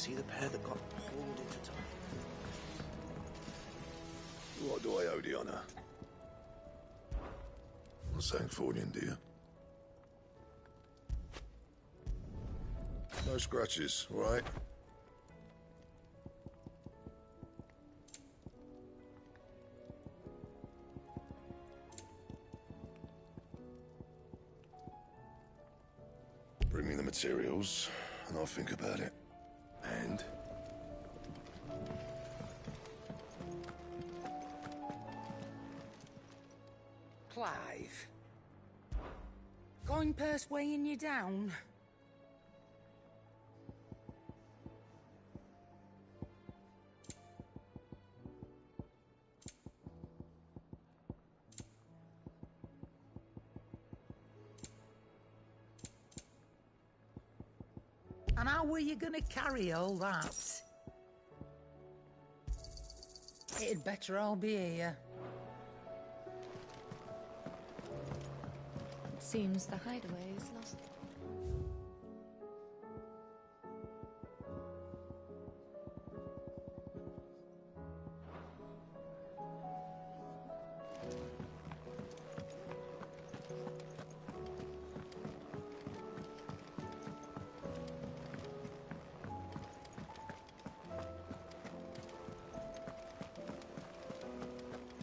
see the pair that got pulled into time? What do I owe the honor? I'm Sancfordian, dear. No scratches, all right? Bring me the materials, and I'll think about it. And? Clive. Going purse weighing you down? And how were you gonna carry all that? It'd better all be here. It seems the hideaway is lost.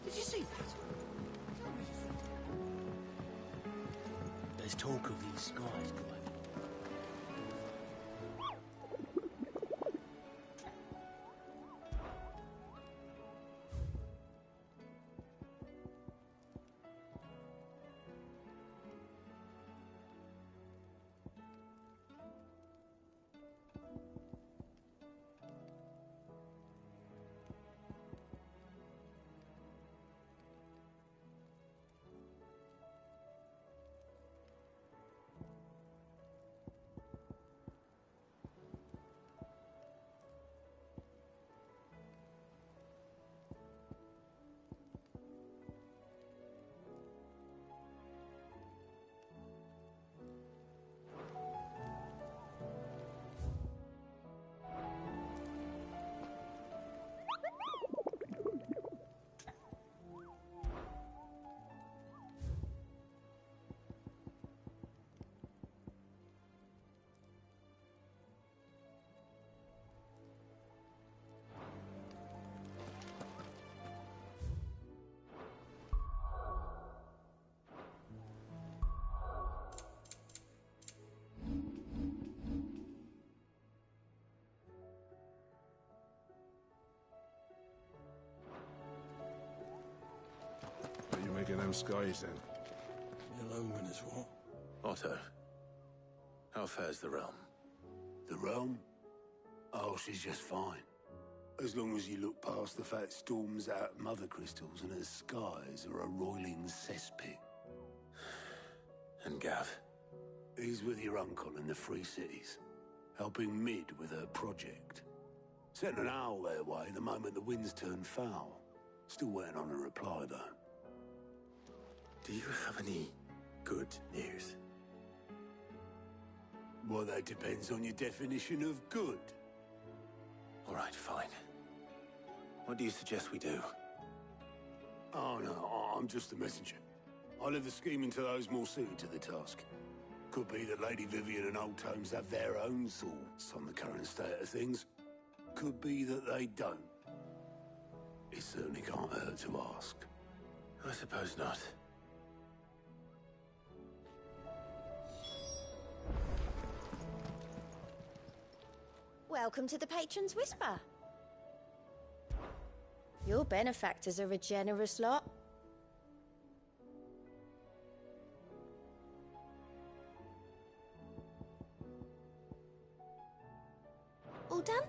Did you see that? There's talk of these skies, Clive. Are you making them skies then? Your omen is what? Otto, how fares the realm? The realm? Oh, she's just fine. As long as you look past the fat storms out mother crystals and her skies are a roiling cesspit. And Gav? He's with your uncle in the Free Cities, helping Mid with her project. Sent an owl their way the moment the winds turned foul. Still waiting on a reply, though. Do you have any good news? Well, that depends on your definition of good. All right, fine. What do you suggest we do? Oh, no, I'm just a messenger. I leave the scheming to those more suited to the task. Could be that Lady Vivian and Old Tomes have their own thoughts on the current state of things. Could be that they don't. It certainly can't hurt to ask. I suppose not. Welcome to the Patron's Whisper. Your benefactors are a generous lot. All done?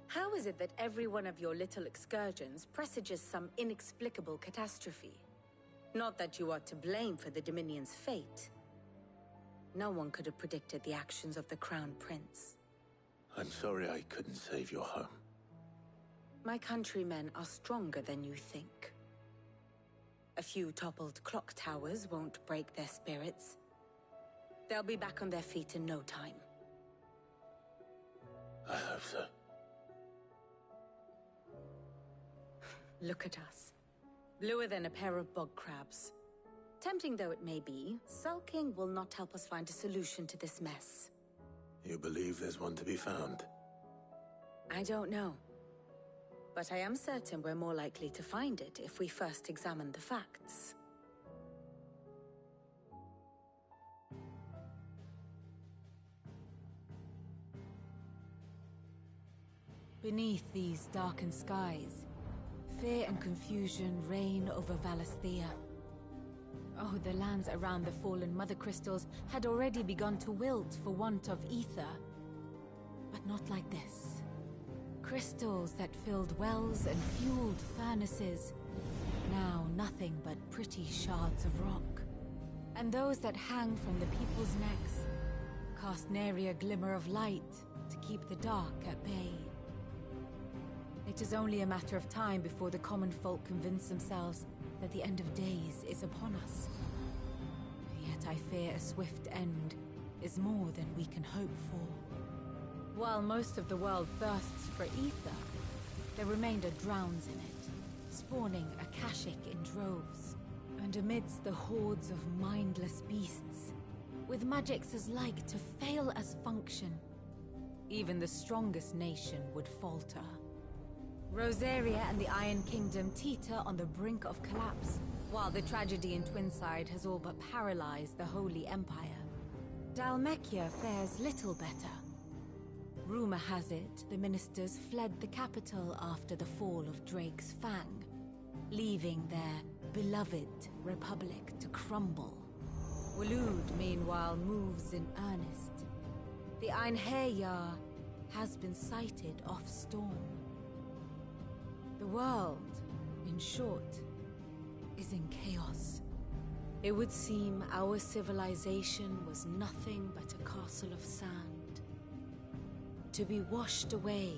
How is it that every one of your little excursions presages some inexplicable catastrophe? Not that you are to blame for the Dominion's fate. No one could have predicted the actions of the Crown Prince. I'm sorry I couldn't save your home. My countrymen are stronger than you think. A few toppled clock towers won't break their spirits. They'll be back on their feet in no time. I hope so. Look at us. Bluer than a pair of bog crabs. Tempting though it may be, sulking will not help us find a solution to this mess. You believe there's one to be found? I don't know. But I am certain we're more likely to find it if we first examine the facts. Beneath these darkened skies, fear and confusion reign over Valisthea. Oh, the lands around the fallen Mother Crystals had already begun to wilt for want of ether. But not like this. Crystals that filled wells and fueled furnaces, now nothing but pretty shards of rock. And those that hang from the people's necks cast nary a glimmer of light to keep the dark at bay. It is only a matter of time before the common folk convince themselves that the end of days is upon us. Yet I fear a swift end is more than we can hope for. While most of the world thirsts for ether, the remainder drowns in it, spawning Akashic in droves. And amidst the hordes of mindless beasts, with magics as like to fail as function, even the strongest nation would falter. Rosaria and the Iron Kingdom teeter on the brink of collapse, while the tragedy in Twinside has all but paralyzed the Holy Empire. Dhalmekia fares little better. Rumor has it the ministers fled the capital after the fall of Drake's Fang, leaving their beloved republic to crumble. Waloed, meanwhile, moves in earnest. The Einherjar has been sighted off-storm. The world, in short, is in chaos. It would seem our civilization was nothing but a castle of sand, to be washed away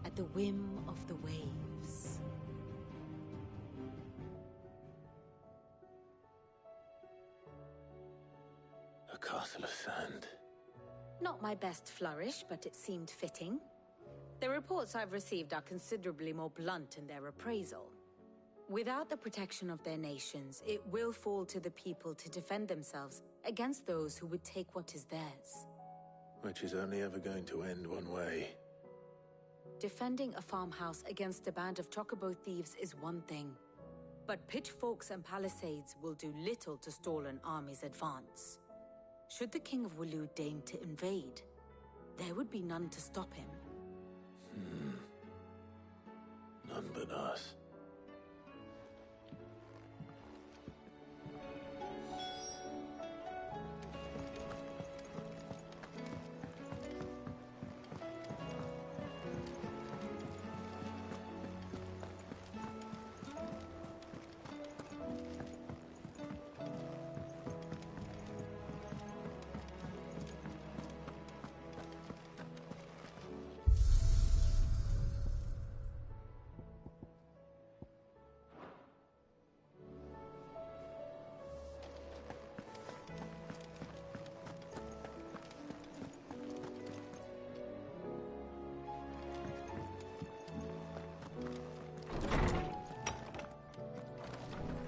at the whim of the waves. A castle of sand. Not my best flourish, but it seemed fitting. The reports I've received are considerably more blunt in their appraisal. Without the protection of their nations, it will fall to the people to defend themselves against those who would take what is theirs. Which is only ever going to end one way. Defending a farmhouse against a band of chocobo thieves is one thing, but pitchforks and palisades will do little to stall an army's advance. Should the King of Waloed deign to invade, there would be none to stop him. None but us.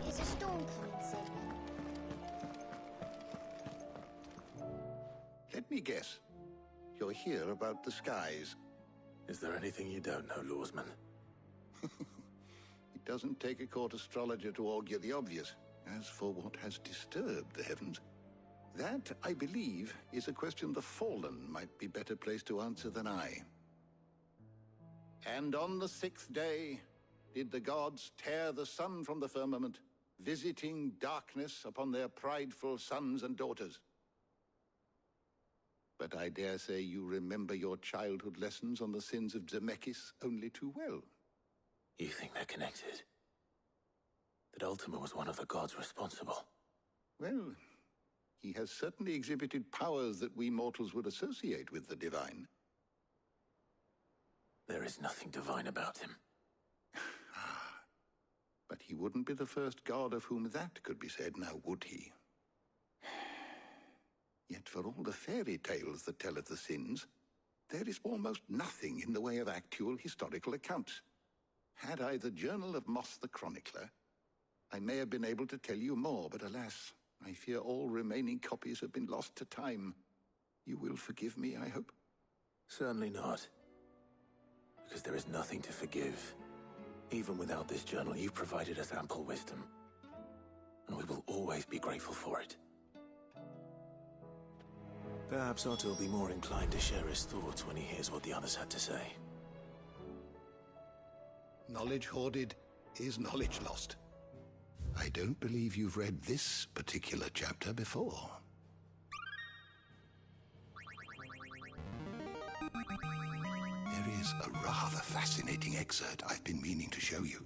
Is a storm coming soon? Let me guess. You're here about the skies. Is there anything you don't know, Lawsman? It doesn't take a court astrologer to augur the obvious. As for what has disturbed the heavens, that, I believe, is a question the Fallen might be better placed to answer than I. And on the 6th day, did the gods tear the sun from the firmament, visiting darkness upon their prideful sons and daughters. But I dare say you remember your childhood lessons on the sins of Zemeckis only too well. You think they're connected? That Ultima was one of the gods responsible? Well, he has certainly exhibited powers that we mortals would associate with the divine. There is nothing divine about him. But He wouldn't be the first god of whom that could be said, now would he? Yet for all the fairy tales that tell of the sins, there is almost nothing in the way of actual historical accounts. Had I the Journal of Moss the Chronicler, I may have been able to tell you more, but alas, I fear all remaining copies have been lost to time. You will forgive me, I hope? Certainly not. Because there is nothing to forgive. Even without this journal, you've provided us ample wisdom. And we will always be grateful for it. Perhaps Otto will be more inclined to share his thoughts when he hears what the others had to say. Knowledge hoarded is knowledge lost. I don't believe you've read this particular chapter before. There is a rather fascinating excerpt I've been meaning to show you.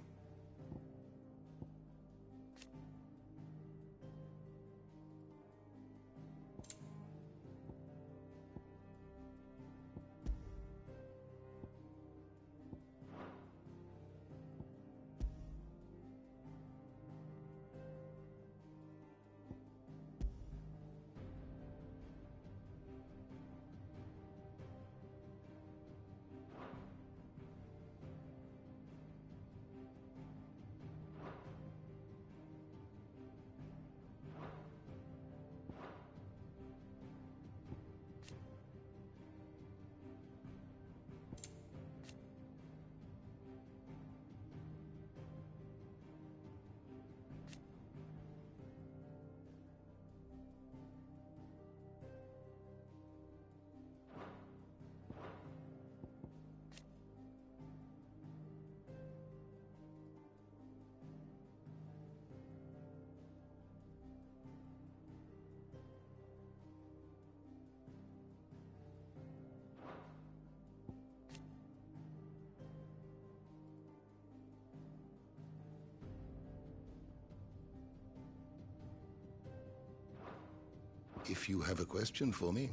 If you have a question for me,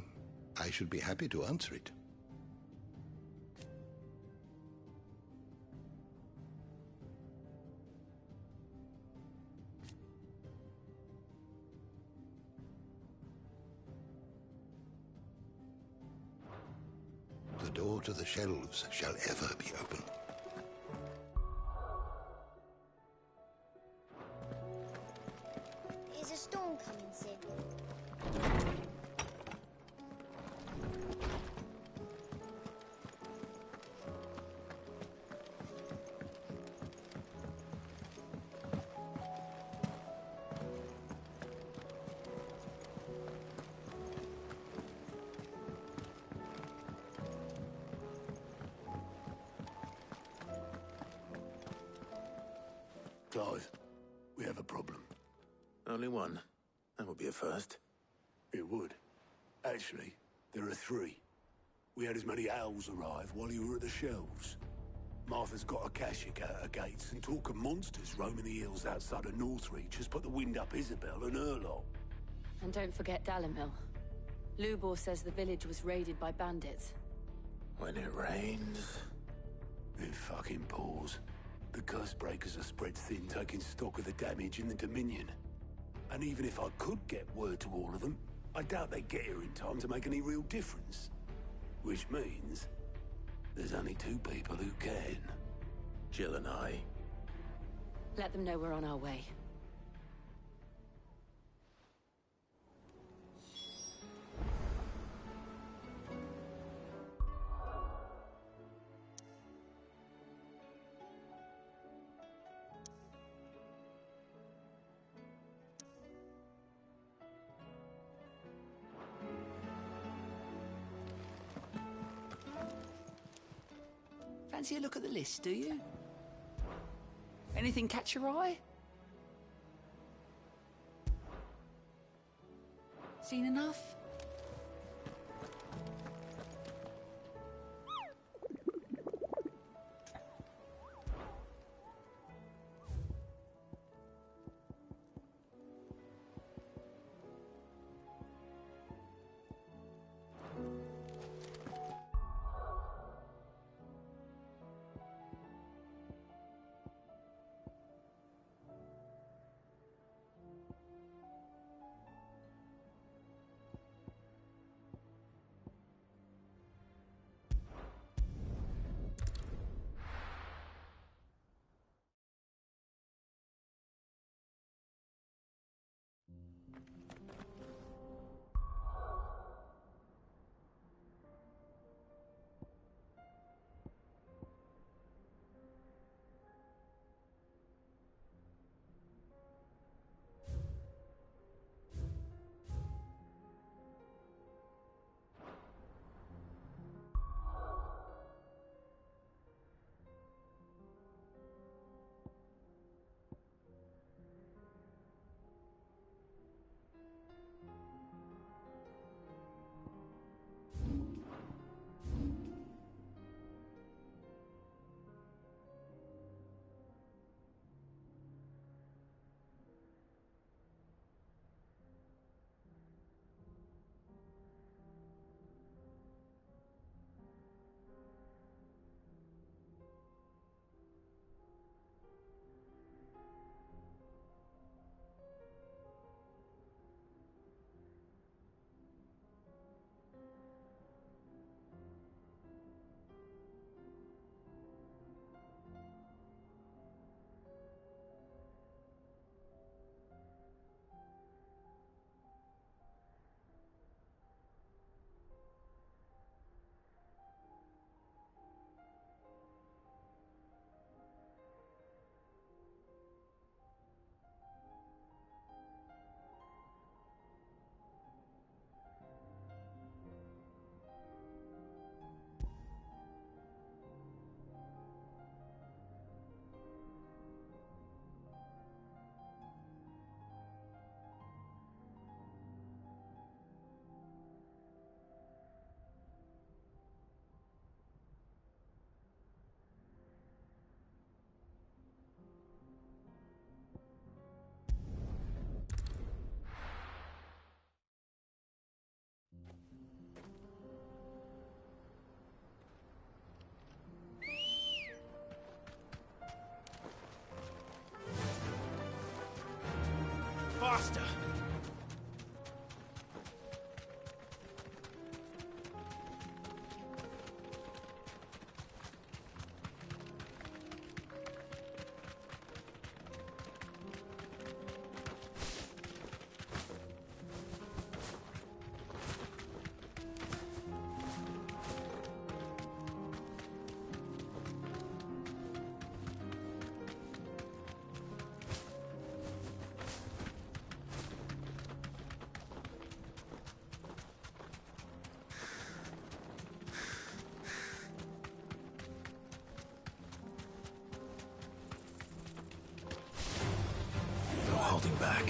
I should be happy to answer it. The door to the shelves shall ever be open. Is a storm coming, Sid? Clive, we have a problem. Only one. That would be a first. It would. Actually, there are three. We had as many owls arrive while you were at the shelves. Martha's got a Akashic out her gates, and talk of monsters roaming the hills outside of Northreach has put the wind up Isabel and her lot. And don't forget Dalimil. Lubor says the village was raided by bandits. When it rains... It fucking pours. The curse breakers are spread thin, taking stock of the damage in the Dominion. And even if I could get word to all of them, I doubt they'd get here in time to make any real difference. Which means there's only two people who can. Jill and I. Let them know we're on our way. Fancy a look at the list, do you? Anything catch your eye? Seen enough? faster! No holding back.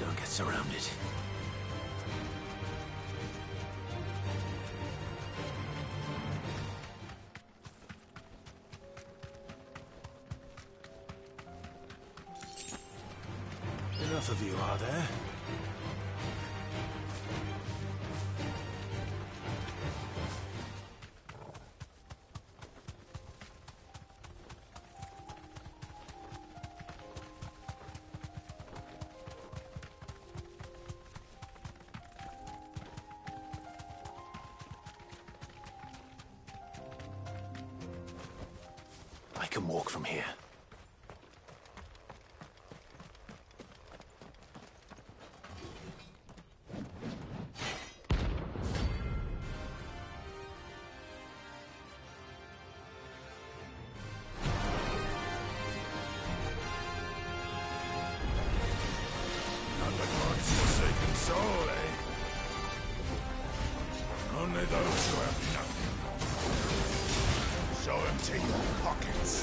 Don't get surrounded. Enough of you, are there? I can walk from here. Not the God's forsaken soul, eh? Only those who have nothing. So empty your pockets.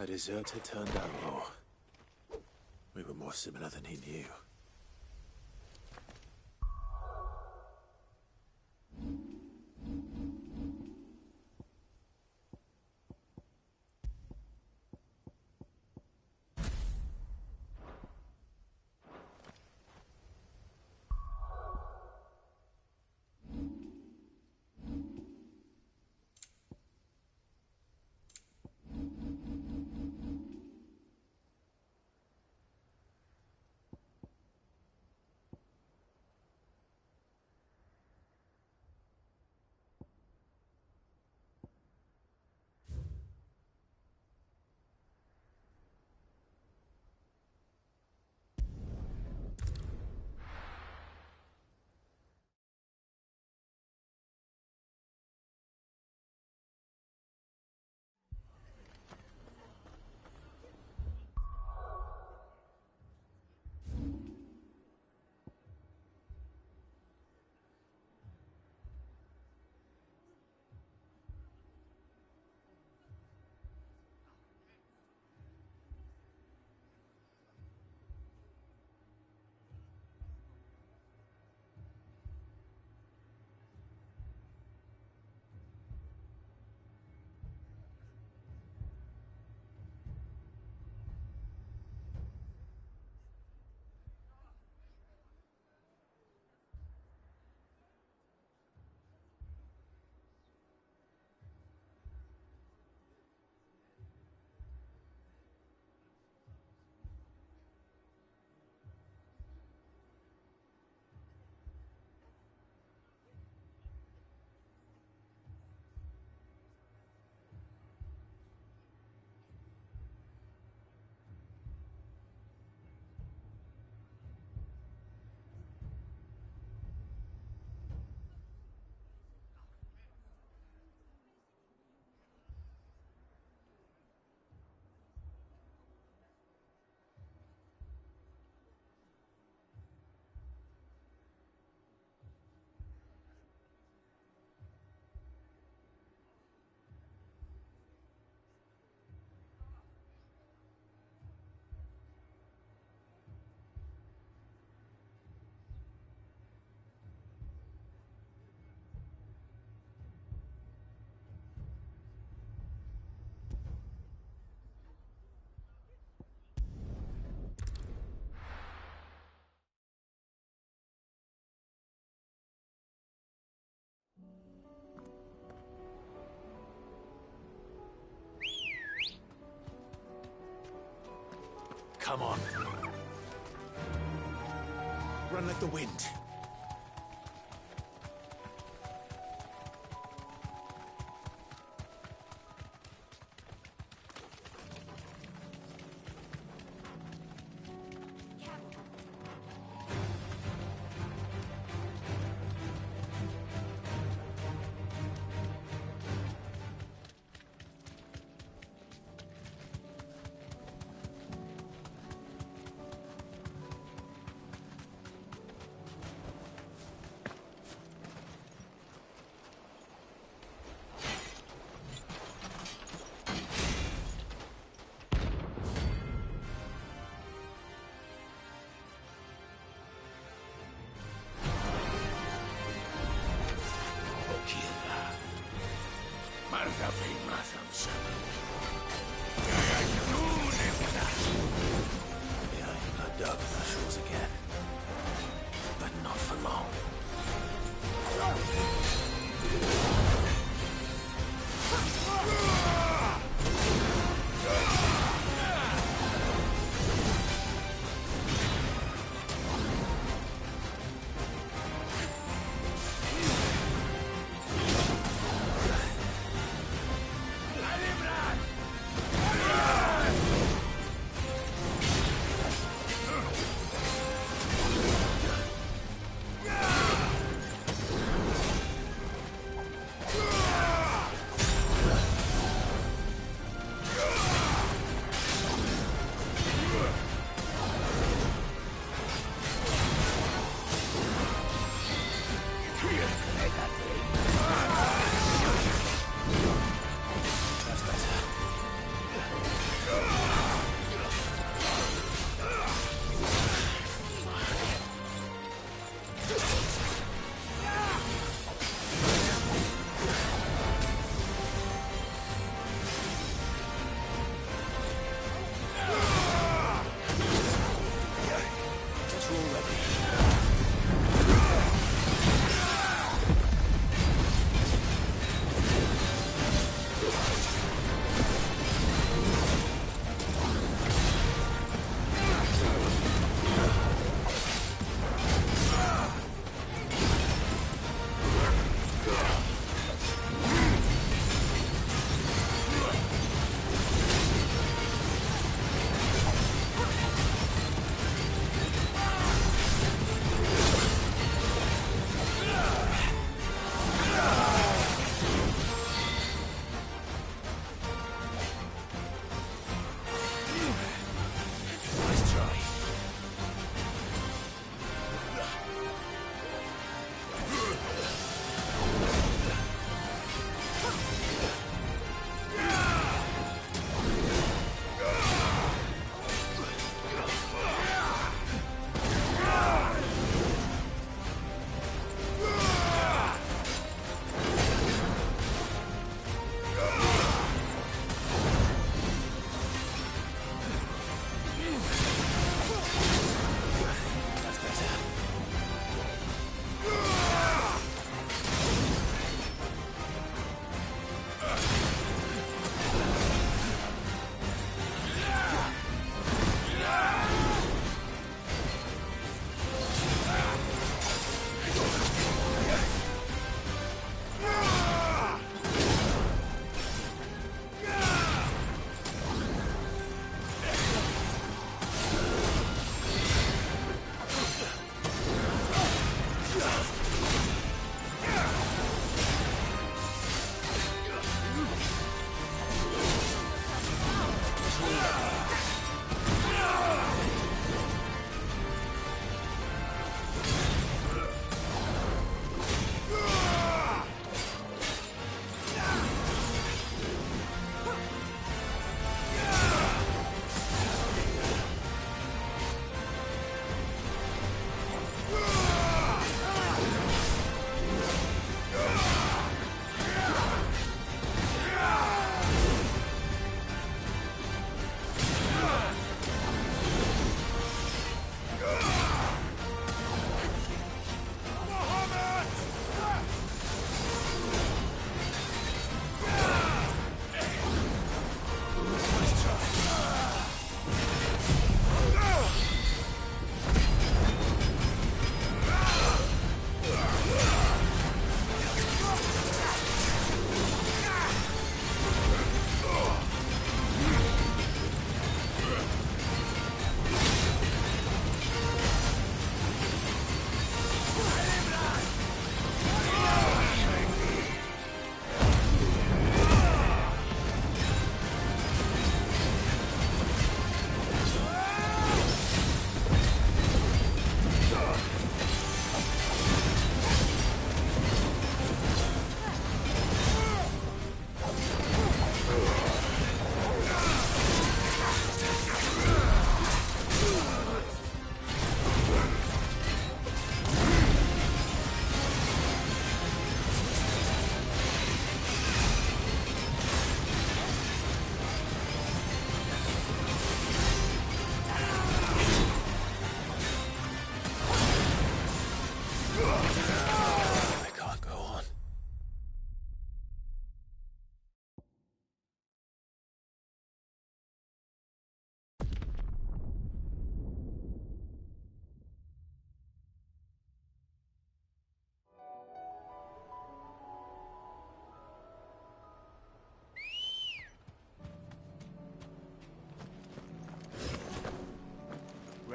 A deserter turned outlaw. We were more similar than he knew. Come on. Run like the wind.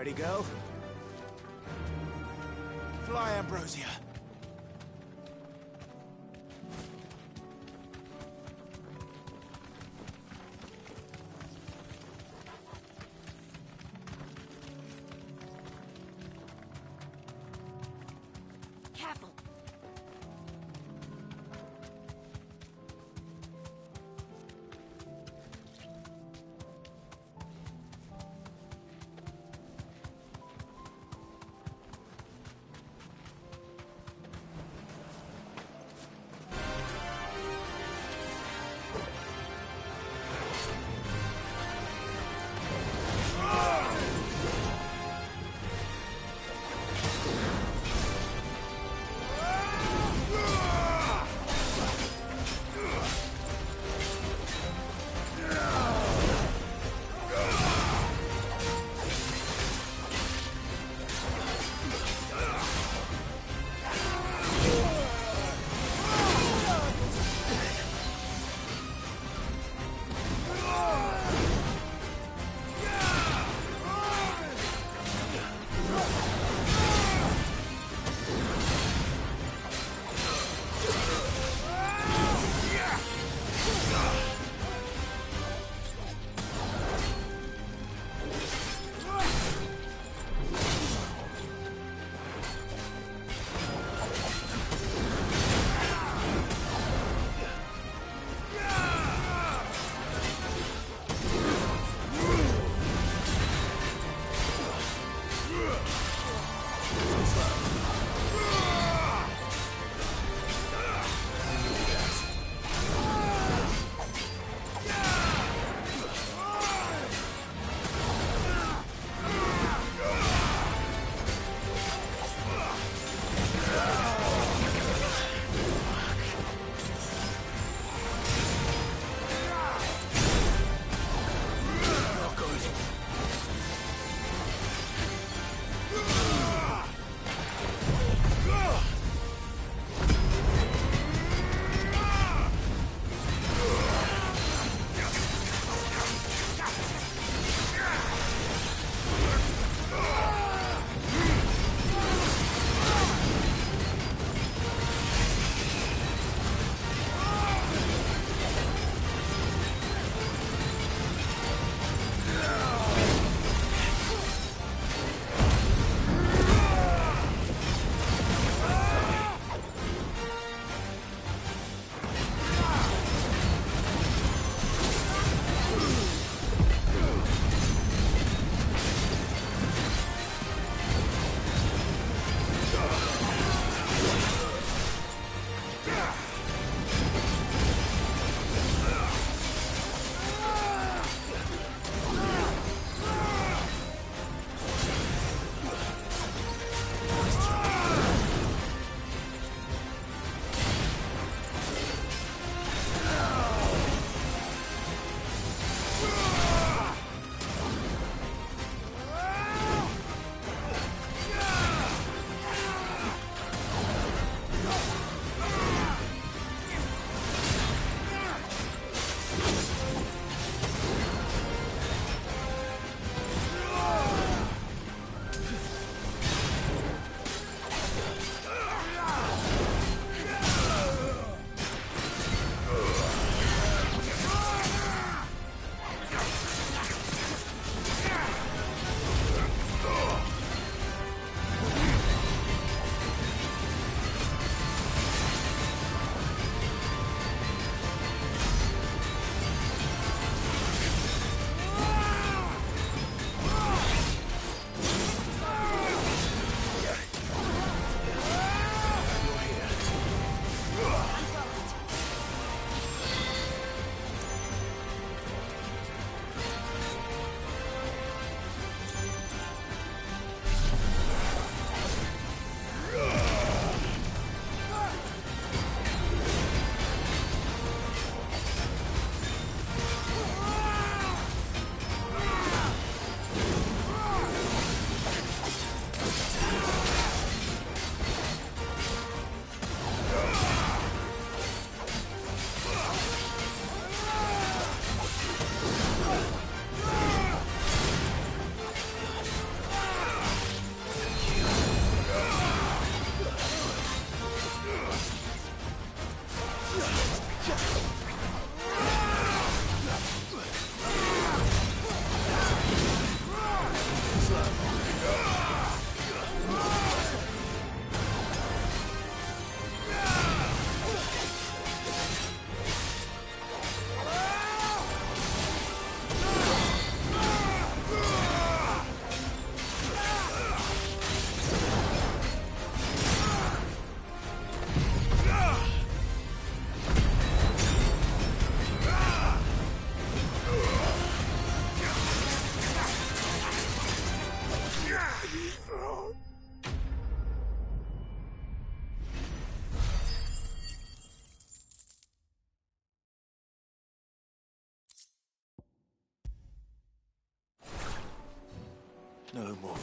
Ready, girl? Fly, Ambrosia. Careful.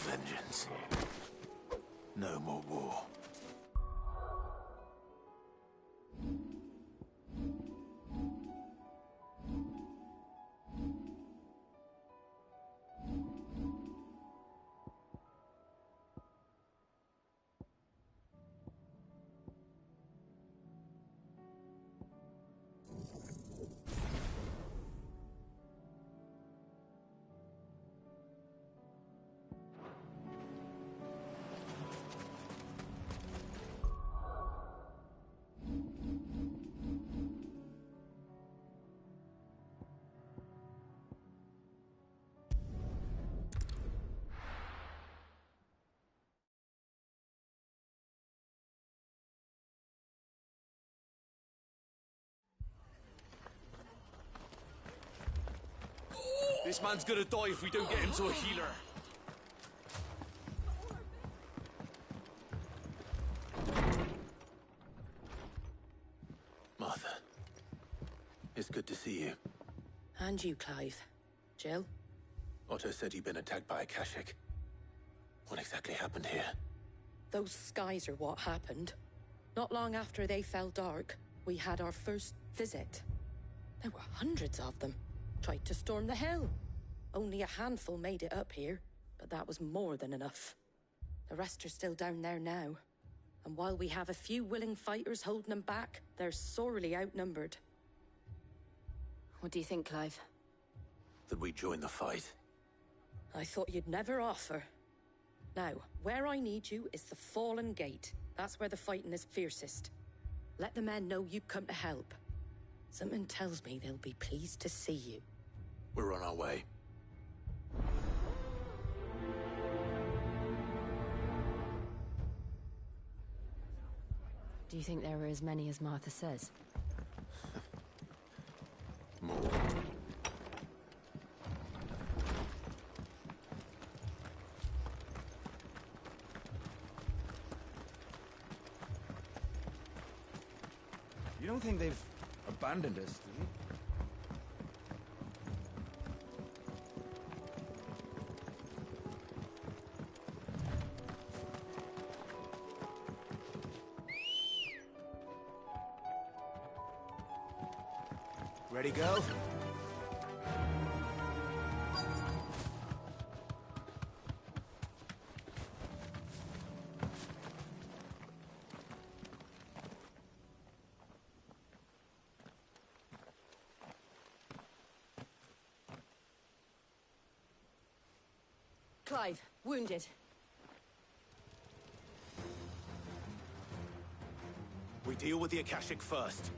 vengeance. No more war. This man's gonna die if we don't get him to a healer. Martha, it's good to see you. And you, Clive. Jill? Otto said you'd been attacked by a Kashik. What exactly happened here? Those skies are what happened. Not long after they fell dark, we had our first visit. There were hundreds of them. Tried to storm the hill. Only a handful made it up here, but that was more than enough. The rest are still down there now. And while we have a few willing fighters holding them back, they're sorely outnumbered. What do you think, Clive? That we join the fight? I thought you'd never offer. Now, where I need you is the Fallen Gate. That's where the fighting is fiercest. Let the men know you've come to help. Something tells me they'll be pleased to see you. We're on our way. Do you think there were as many as Martha says? More. You don't think they've abandoned us, do you? Ready, go? Clive, wounded. We deal with the Akashic first.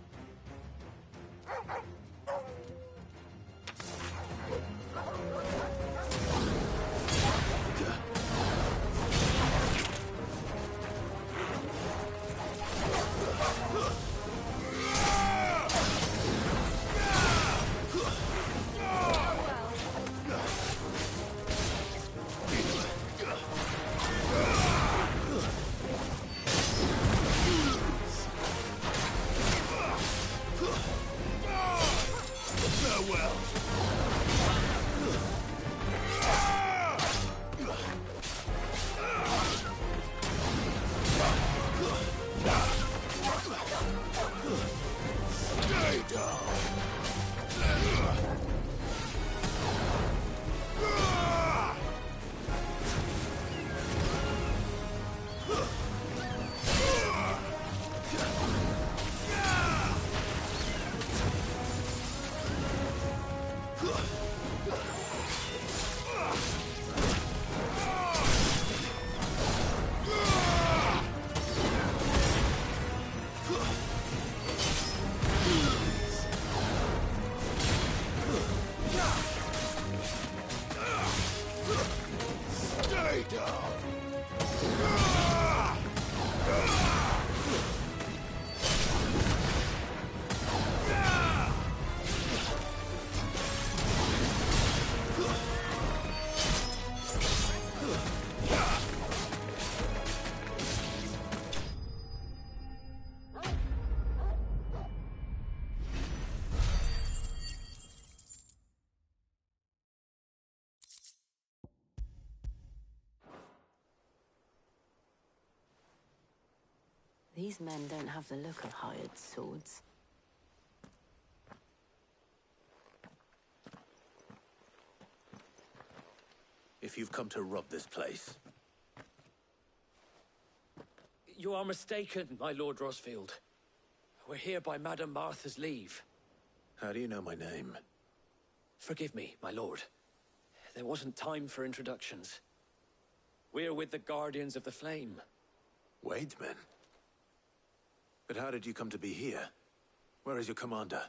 These men don't have the look of hired swords. If you've come to rob this place... You are mistaken, my Lord Rosfield. We're here by Madame Martha's leave. How do you know my name? Forgive me, my lord. There wasn't time for introductions. We're with the Guardians of the Flame. Wade's men? But how did you come to be here? Where is your commander?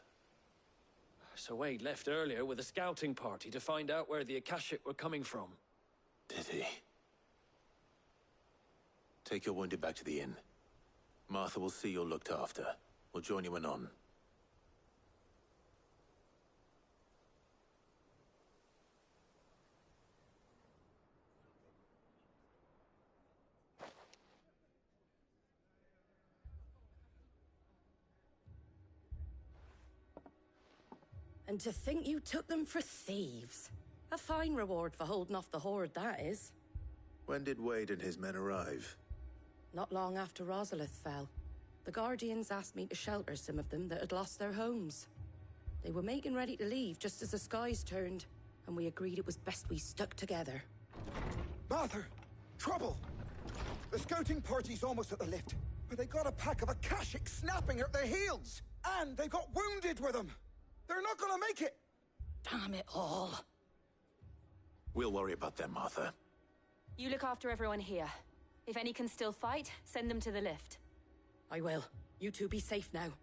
Sir Wade left earlier with a scouting party to find out where the Akashic were coming from. Did he? Take your wounded back to the inn. Martha will see you're looked after. We'll join you anon. And to think you took them for thieves. A fine reward for holding off the horde, that is. When did Wade and his men arrive? Not long after Rosalith fell. The Guardians asked me to shelter some of them that had lost their homes. They were making ready to leave just as the skies turned, and we agreed it was best we stuck together. Martha! Trouble! The scouting party's almost at the lift, but they got a pack of Akashic snapping at their heels! And they got wounded with them! They're not gonna make it! Damn it all. We'll worry about them, Martha. You look after everyone here. If any can still fight, send them to the lift. I will. You two be safe now.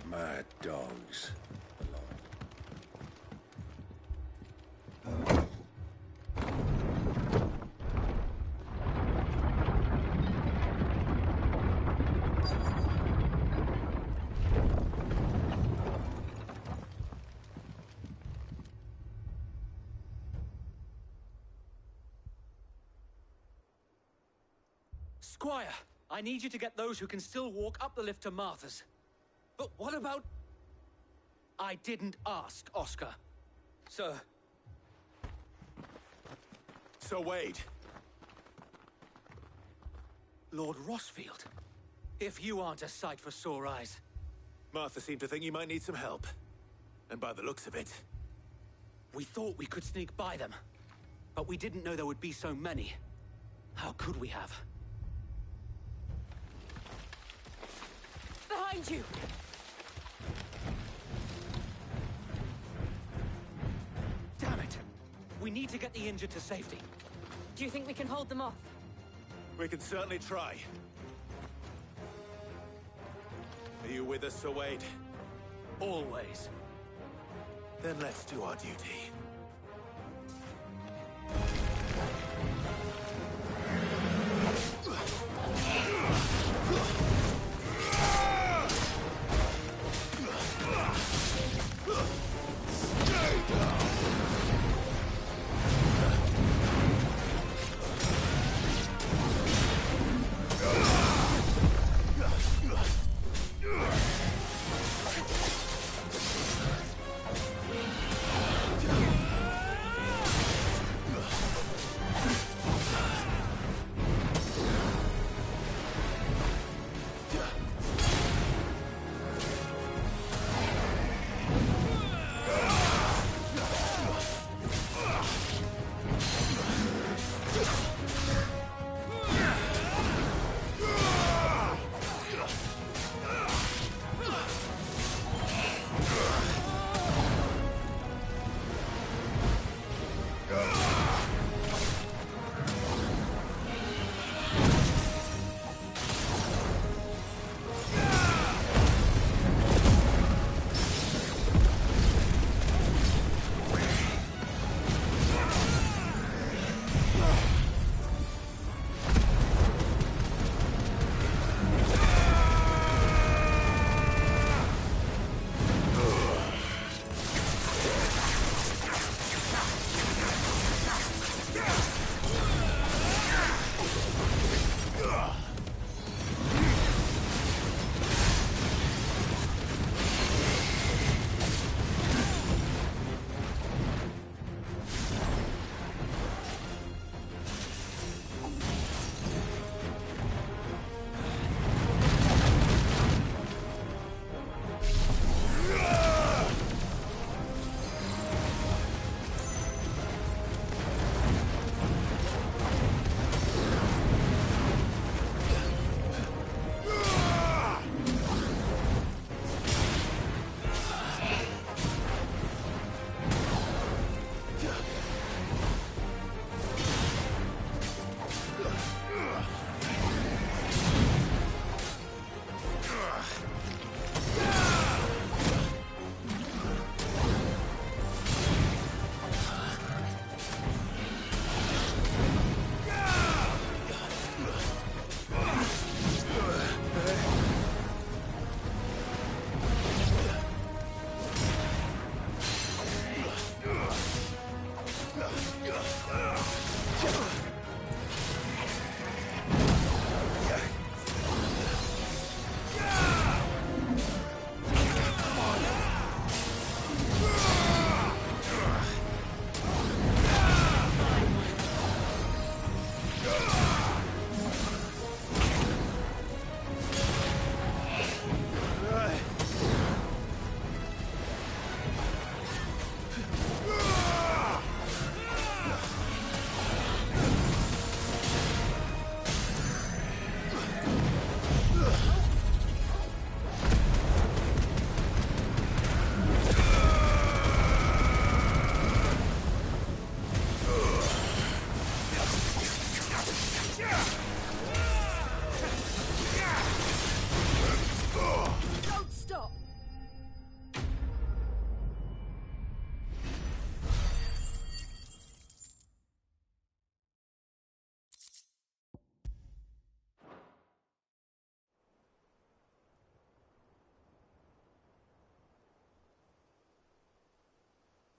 Mad dogs. Squire, I need you to get those who can still walk up the lift to Martha's. But what about... I didn't ask, Oscar. Sir. Sir Wade. Lord Rosfield. If you aren't a sight for sore eyes. Martha seemed to think you might need some help. And by the looks of it... We thought we could sneak by them. But we didn't know there would be so many. How could we have? Behind you! Damn it! We need to get the injured to safety. Do you think we can hold them off? We can certainly try. Are you with us, Sir Wade? Always. Then let's do our duty.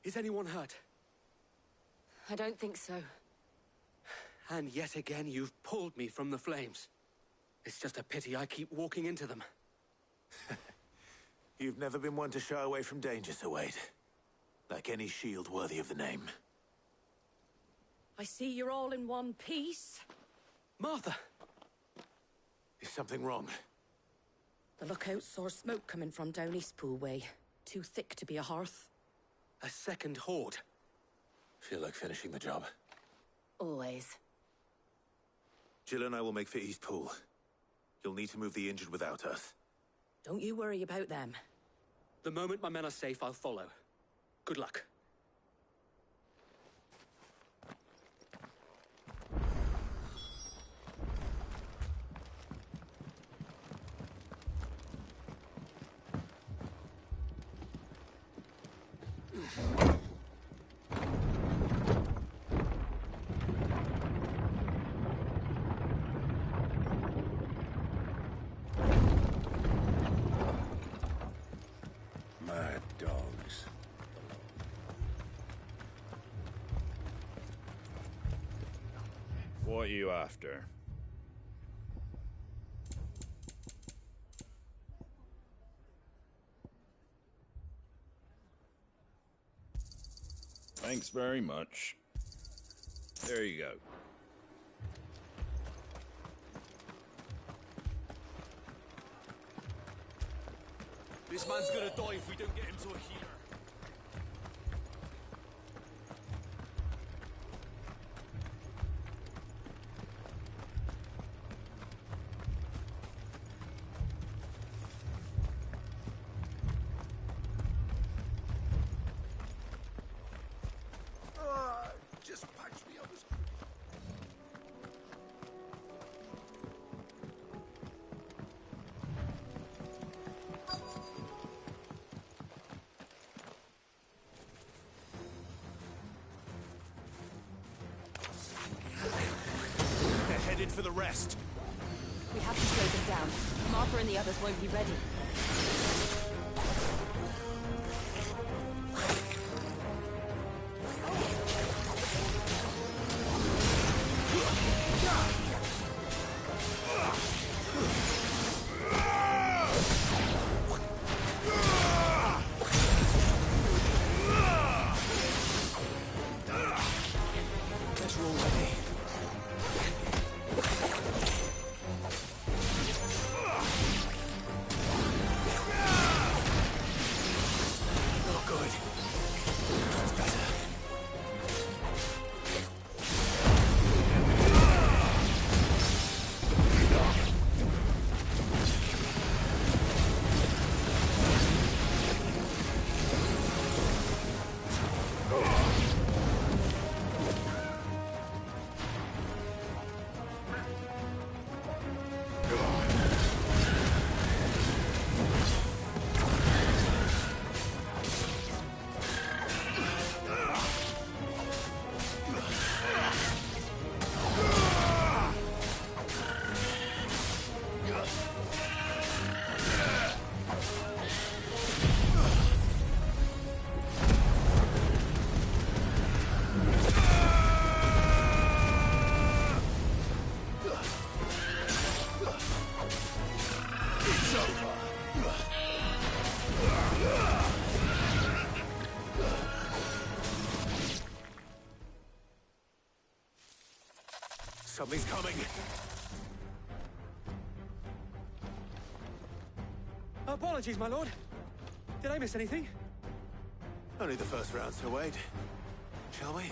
Is anyone hurt? I don't think so. And yet again, you've pulled me from the flames. It's just a pity I keep walking into them. You've never been one to shy away from danger, Sir Wade. Like any shield worthy of the name. I see you're all in one piece. Martha! Is something wrong? The lookout saw smoke coming from down Eastpool way. Too thick to be a hearth. A second horde. Feel like finishing the job. Always. Jill and I will make for Eastpool. You'll need to move the injured without us. Don't you worry about them. The moment my men are safe, I'll follow. Good luck. Mad dogs. What are you after? Thanks very much. There you go. This man's gonna die if we don't get him to a healer. Just punch me on the They're headed for the rest. We have to slow them down. Martha and the others won't be ready. Something's coming. Apologies, my lord. Did I miss anything? Only the first round, Sir Wade. Shall we?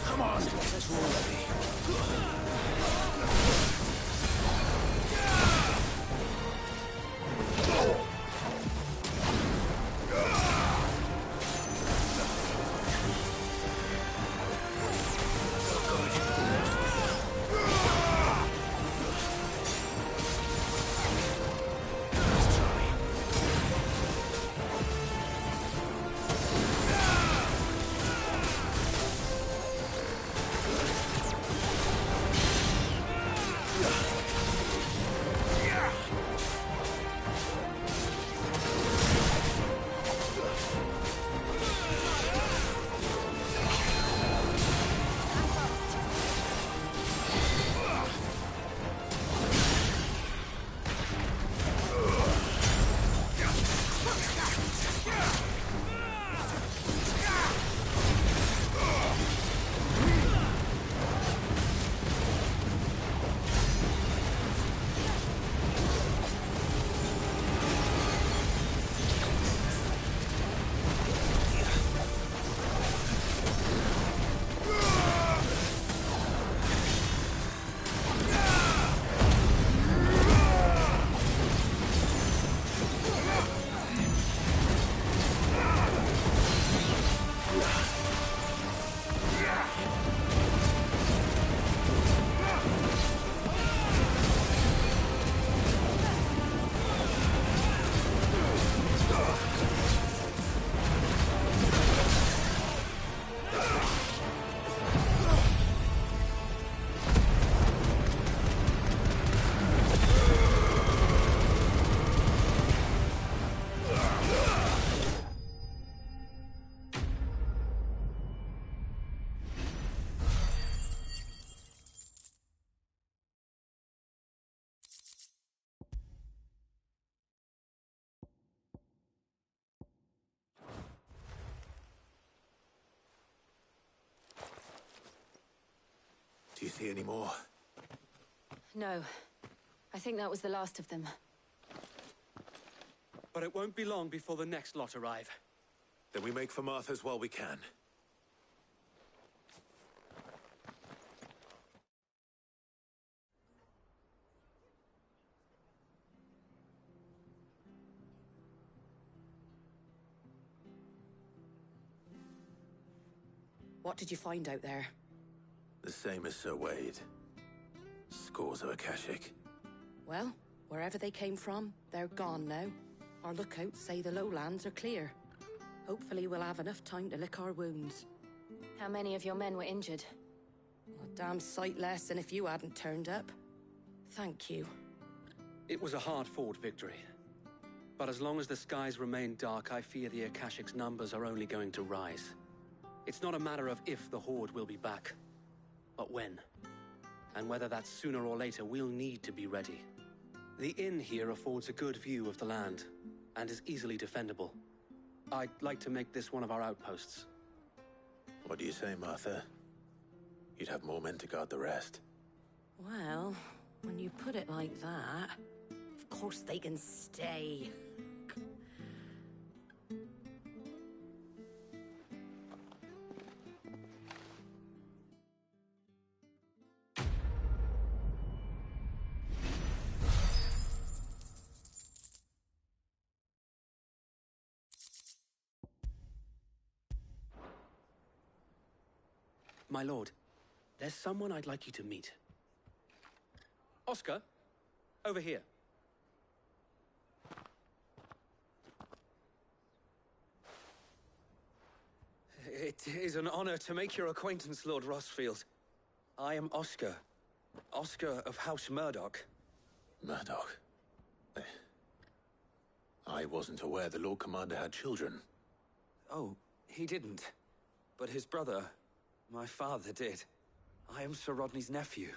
Come on, let's roll ready. see any more? No. I think that was the last of them. But it won't be long before the next lot arrive. Then we make for Martha's while we can. What did you find out there? The same as Sir Wade. Scores of Akashic. Well, wherever they came from, they're gone now. Our lookouts say the lowlands are clear. Hopefully we'll have enough time to lick our wounds. How many of your men were injured? A damn sight less than if you hadn't turned up. Thank you. It was a hard-fought victory. But as long as the skies remain dark, I fear the Akashic's numbers are only going to rise. It's not a matter of if the Horde will be back, but when. And whether that's sooner or later, we'll need to be ready. The inn here affords a good view of the land, and is easily defendable. I'd like to make this one of our outposts. What do you say, Martha? You'd have more men to guard the rest. Well, when you put it like that, of course they can stay. My lord, there's someone I'd like you to meet. Oscar, over here. It is an honor to make your acquaintance, Lord Rossfield. I am Oscar. Oscar of House Murdoch. Murdoch? I wasn't aware the Lord Commander had children. Oh, he didn't. But his brother, my father, did. I am Sir Rodney's nephew.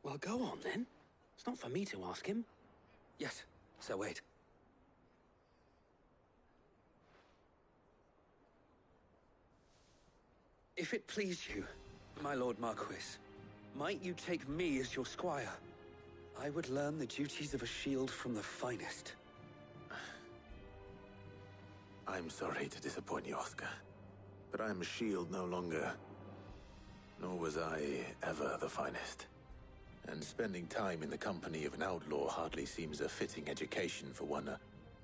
Well, go on, then. It's not for me to ask him. Yes, Sir Wade. If it please you, my Lord Marquis, might you take me as your squire? I would learn the duties of a shield from the finest. I'm sorry to disappoint you, Oscar, but I'm a shield no longer. Nor was I ever the finest. And spending time in the company of an outlaw hardly seems a fitting education for one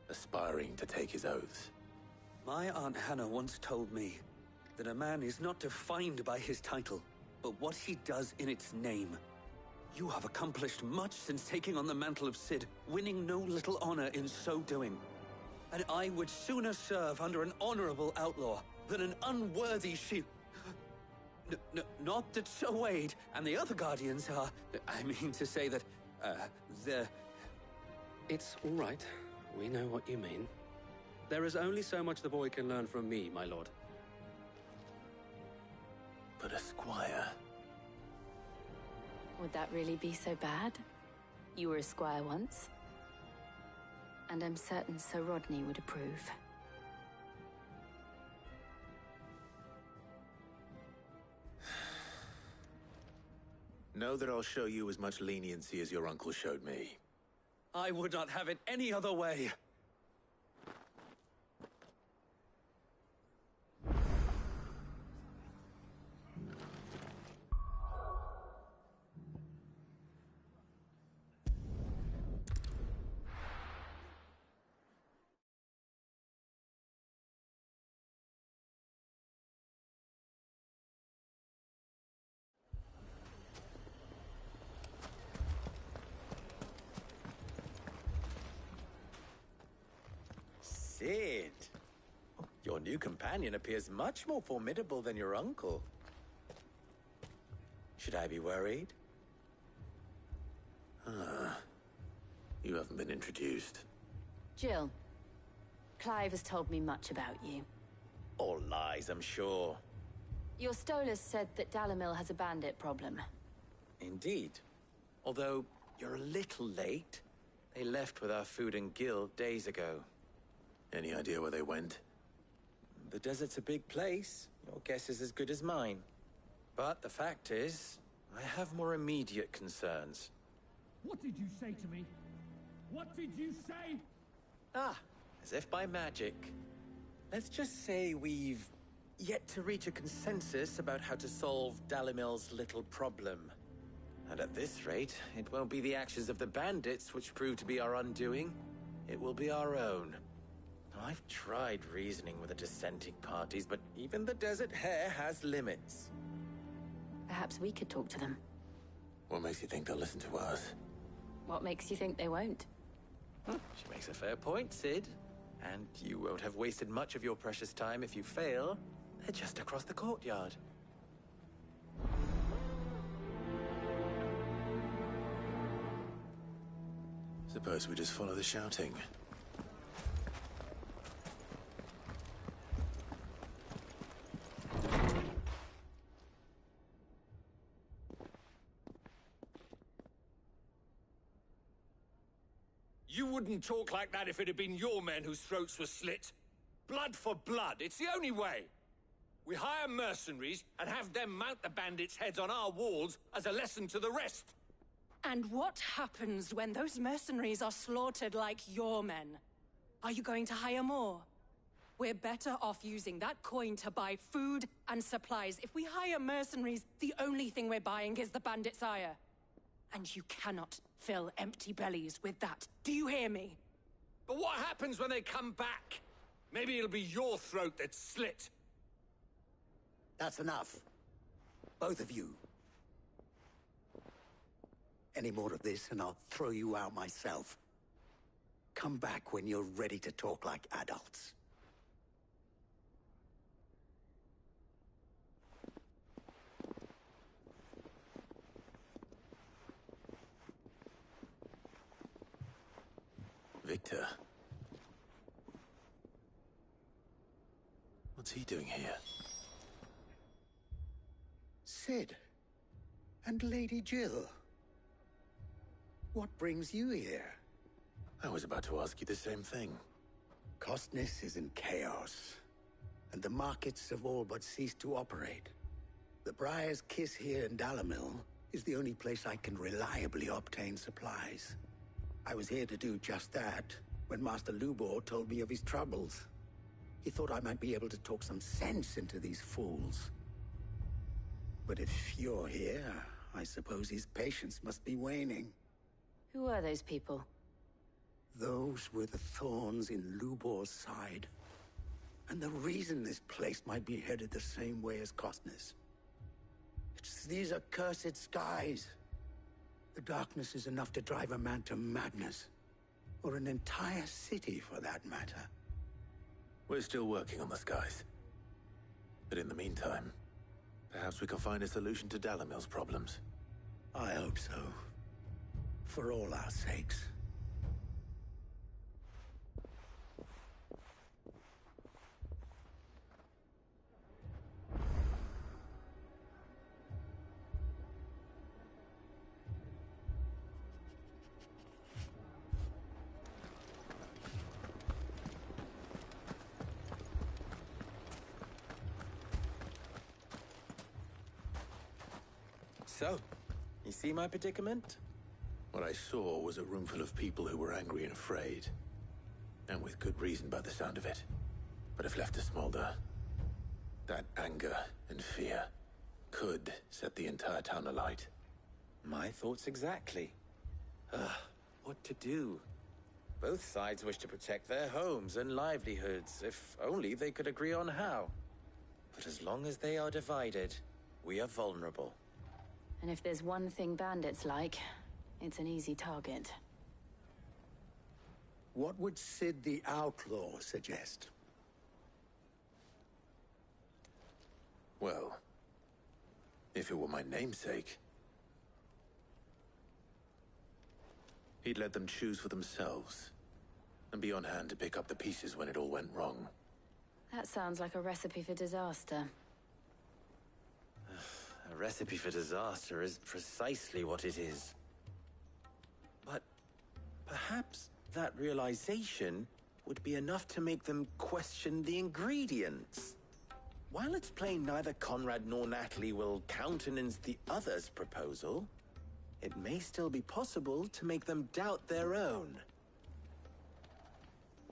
aspiring to take his oaths. My Aunt Hannah once told me that a man is not defined by his title, but what he does in its name. You have accomplished much since taking on the mantle of Cid, winning no little honor in so doing. And I would sooner serve under an honorable outlaw than an unworthy shield. Not that Sir Wade and the other Guardians are... I mean to say that, they're... It's all right. We know what you mean. There is only so much the boy can learn from me, my lord. But a squire... Would that really be so bad? You were a squire once. And I'm certain Sir Rodney would approve. Know that I'll show you as much leniency as your uncle showed me. I would not have it any other way. Cid, your new companion appears much more formidable than your uncle. Should I be worried? You haven't been introduced. Jill, Clive has told me much about you. All lies, I'm sure. Your Stolas said that Dalimil has a bandit problem. Indeed. Although, you're a little late. They left with our food and guild days ago. Any idea where they went? The desert's a big place. Your guess is as good as mine. But the fact is, I have more immediate concerns. What did you say to me? What did you say? Ah, as if by magic. Let's just say we've yet to reach a consensus about how to solve Dalimil's little problem. And at this rate, it won't be the actions of the bandits which prove to be our undoing. It will be our own. I've tried reasoning with the dissenting parties, but even the Desert Hare has limits. Perhaps we could talk to them. What makes you think they'll listen to us? What makes you think they won't? She makes a fair point, Sid. And you won't have wasted much of your precious time if you fail. They're just across the courtyard. Suppose we just follow the shouting. You wouldn't talk like that if it had been your men whose throats were slit. Blood for blood, it's the only way. We hire mercenaries and have them mount the bandits' heads on our walls as a lesson to the rest. And what happens when those mercenaries are slaughtered like your men? Are you going to hire more? We're better off using that coin to buy food and supplies. If we hire mercenaries, the only thing we're buying is the bandits' ire. And you cannot fill empty bellies with that. Do you hear me? But what happens when they come back? Maybe it'll be your throat that's slit. That's enough. Both of you. Any more of this and I'll throw you out myself. Come back when you're ready to talk like adults. Victor. What's he doing here? Sid. And Lady Jill. What brings you here? I was about to ask you the same thing. Costness is in chaos, and the markets have all but ceased to operate. The Briar's Kiss here in Dalimil is the only place I can reliably obtain supplies. I was here to do just that when Master Lubor told me of his troubles. He thought I might be able to talk some sense into these fools. But if you're here, I suppose his patience must be waning. Who are those people? Those were the thorns in Lubor's side. And the reason this place might be headed the same way as Costness. It's these accursed skies. The darkness is enough to drive a man to madness. Or an entire city, for that matter. We're still working on the skies. But in the meantime, perhaps we can find a solution to Dalimil's problems. I hope so. For all our sakes. So, you see my predicament? What I saw was a room full of people who were angry and afraid. And with good reason by the sound of it. But if left to smolder, that anger and fear could set the entire town alight. My thoughts exactly. What to do? Both sides wish to protect their homes and livelihoods, if only they could agree on how. But as long as they are divided, we are vulnerable. And if there's one thing bandits like, it's an easy target. What would Sid the Outlaw suggest? Well, if it were my namesake, he'd let them choose for themselves and be on hand to pick up the pieces when it all went wrong. That sounds like a recipe for disaster. A recipe for disaster is precisely what it is. But perhaps that realization would be enough to make them question the ingredients. While it's plain neither Conrad nor Natalie will countenance the other's proposal, it may still be possible to make them doubt their own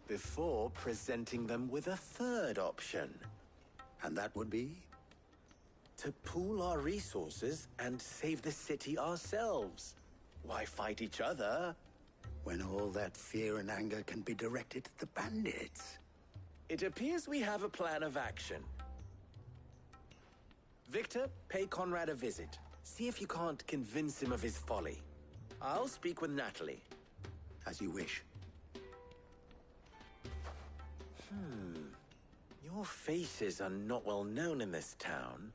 before presenting them with a third option. And that would be? To pool our resources and save the city ourselves. Why fight each other when all that fear and anger can be directed at the bandits? It appears we have a plan of action. Victor, pay Conrad a visit. See if you can't convince him of his folly. I'll speak with Natalie. As you wish. Your faces are not well known in this town.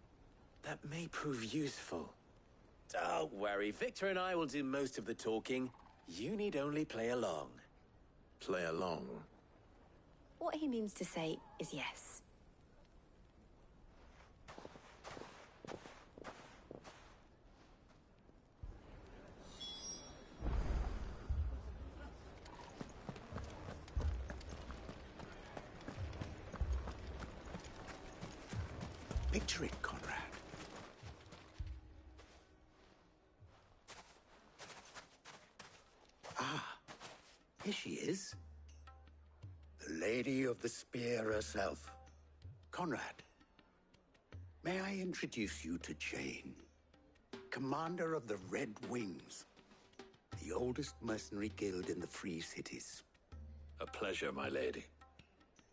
That may prove useful. Don't worry, Victor and I will do most of the talking. You need only play along. Play along? What he means to say is yes. Picture it, Conrad. Ah, here she is. The Lady of the Spear herself. Conrad, may I introduce you to Jane, commander of the Red Wings, the oldest mercenary guild in the Free Cities. A pleasure, my lady.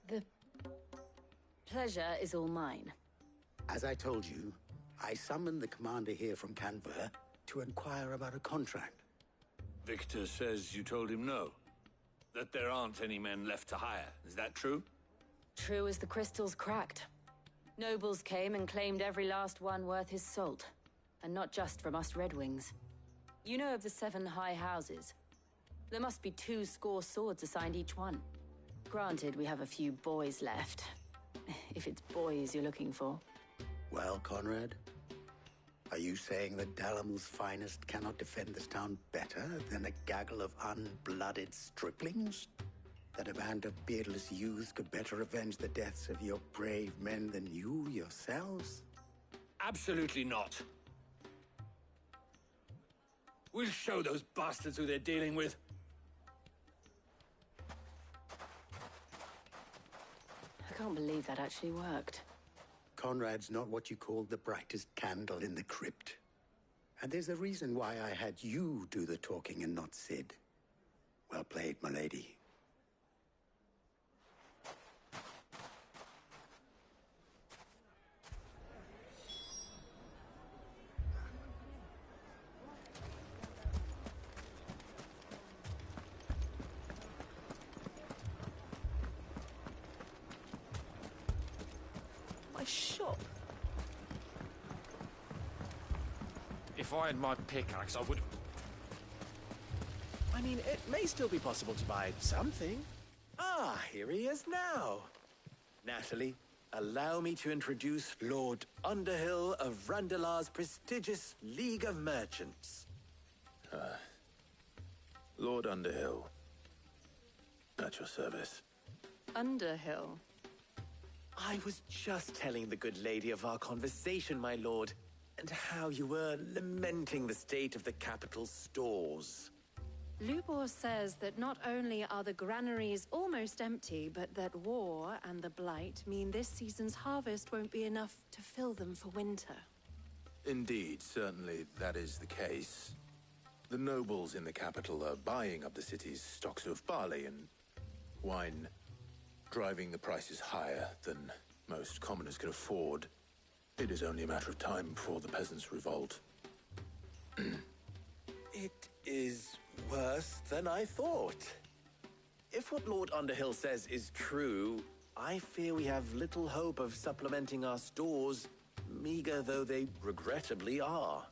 The pleasure is all mine. As I told you, I summoned the commander here from Canberra to inquire about a contract. Victor says you told him no. That there aren't any men left to hire. Is that true? True as the crystals cracked. Nobles came and claimed every last one worth his salt. And not just from us Red Wings. You know of the 7 high houses. There must be 2 swords assigned each one. Granted, we have a few boys left. If it's boys you're looking for. Well, Conrad, are you saying that Dalamil's finest cannot defend this town better than a gaggle of unblooded striplings? That a band of beardless youths could better avenge the deaths of your brave men than you yourselves? Absolutely not. We'll show those bastards who they're dealing with. I can't believe that actually worked. Conrad's not what you call the brightest candle in the crypt. And there's a reason why I had you do the talking and not Sid. Well played, my lady. My shop. If I had my pickaxe, I would... I mean, it may still be possible to buy something. Ah, here he is now. Natalie, allow me to introduce Lord Underhill of Randalar's prestigious League of Merchants. Lord Underhill. At your service. Underhill? I was just telling the good lady of our conversation, my lord, and how you were lamenting the state of the capital's stores. Lubor says that not only are the granaries almost empty, but that war and the Blight mean this season's harvest won't be enough to fill them for winter. Indeed, certainly that is the case. The nobles in the capital are buying up the city's stocks of barley and wine, driving the prices higher than most commoners can afford. It is only a matter of time before the peasants revolt. It is worse than I thought. If what Lord Underhill says is true, I fear we have little hope of supplementing our stores, meager though they regrettably are.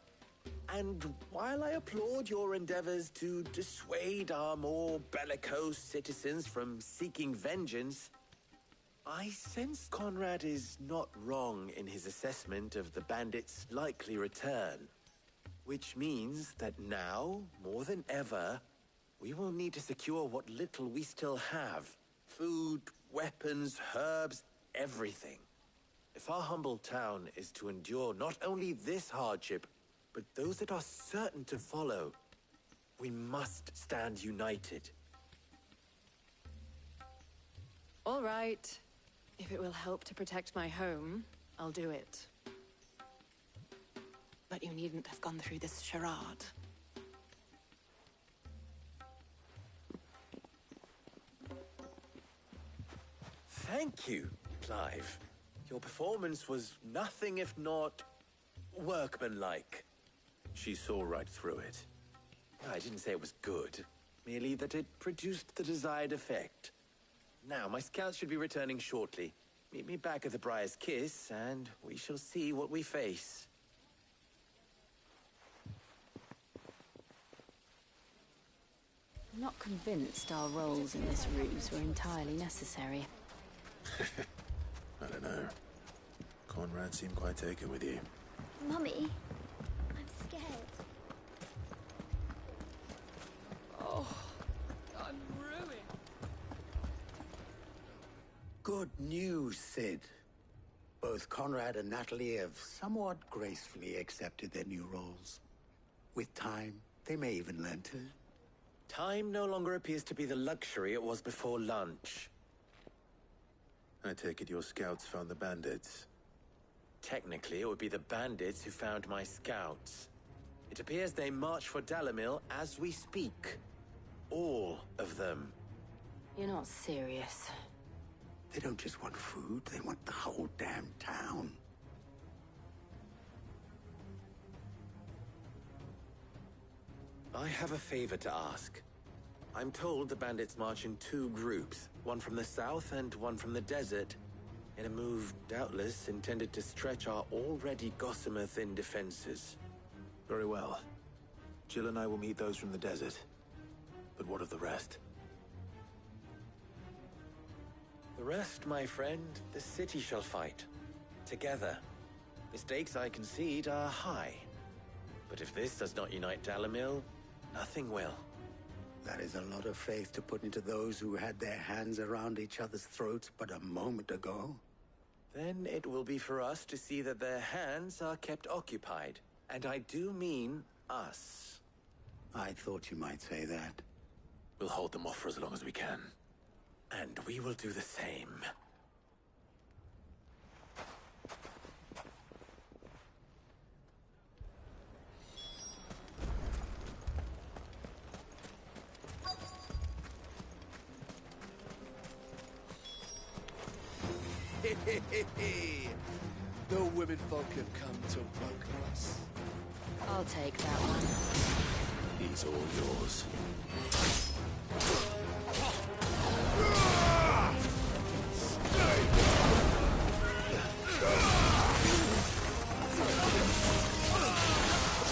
And while I applaud your endeavors to dissuade our more bellicose citizens from seeking vengeance, I sense Conrad is not wrong in his assessment of the bandits' likely return. Which means that now, more than ever, we will need to secure what little we still have. Food, weapons, herbs, everything. If our humble town is to endure not only this hardship, but those that are certain to follow, we must stand united. All right. If it will help to protect my home, I'll do it. But you needn't have gone through this charade. Thank you, Clive. Your performance was nothing if not workmanlike. She saw right through it. I didn't say it was good, merely that it produced the desired effect. Now, my scouts should be returning shortly. Meet me back at the Briar's Kiss, and we shall see what we face. I'm not convinced our roles in this ruse were entirely necessary. I don't know. Conrad seemed quite taken with you. Mummy, I'm scared. Oh, I'm ruined. Good news, Sid. Both Conrad and Natalie have somewhat gracefully accepted their new roles. With time, they may even learn to... Time no longer appears to be the luxury it was before lunch. I take it your scouts found the bandits. Technically, it would be the bandits who found my scouts. It appears they march for Dalimil as we speak. All of them. You're not serious. They don't just want food, they want the whole damn town. I have a favor to ask. I'm told the bandits march in two groups, one from the south and one from the desert, in a move doubtless intended to stretch our already gossamer-thin defenses. Very well. Jill and I will meet those from the desert. But what of the rest? The rest, my friend, the city shall fight. Together. The stakes, I concede, are high. But if this does not unite Dalimil, nothing will. That is a lot of faith to put into those who had their hands around each other's throats but a moment ago. Then it will be for us to see that their hands are kept occupied. And I do mean us. I thought you might say that. We'll hold them off for as long as we can. And we will do the same. The women folk have come to welcome us. I'll take that one. He's all yours.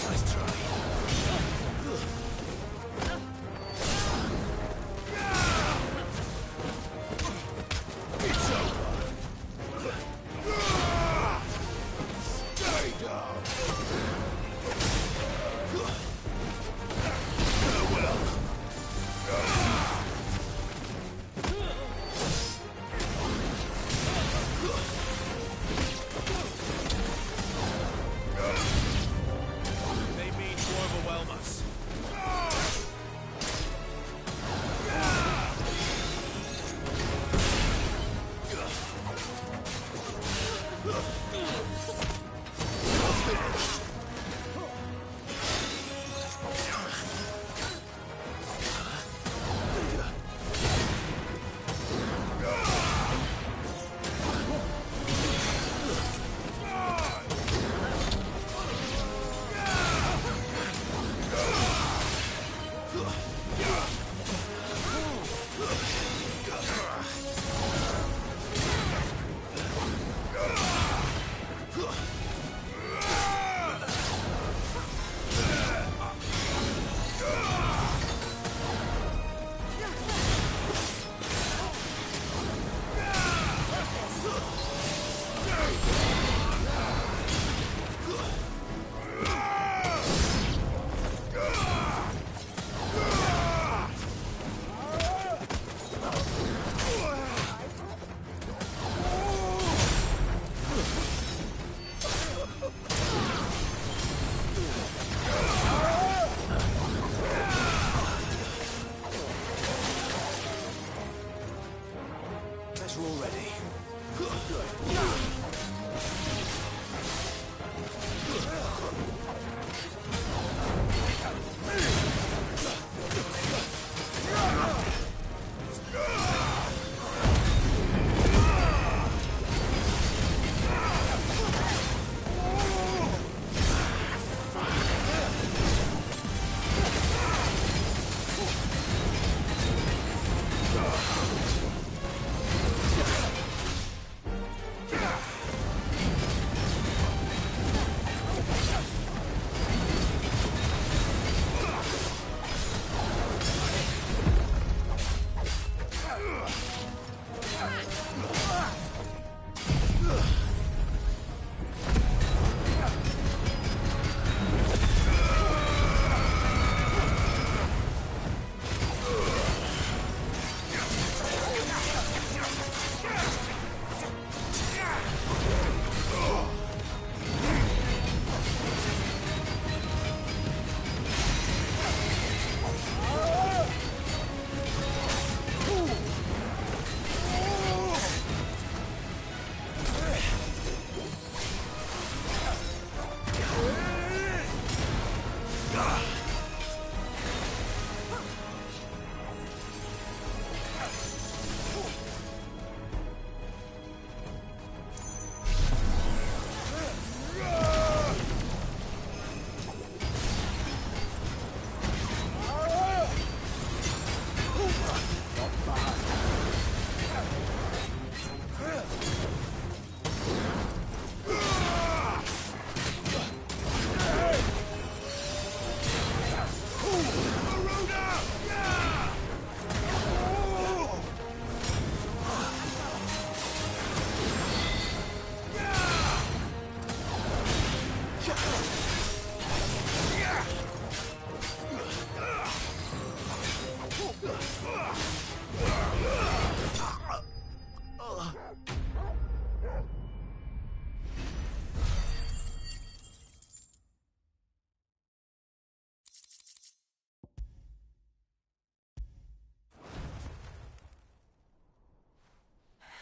Nice try. It's over. Stay down. Farewell.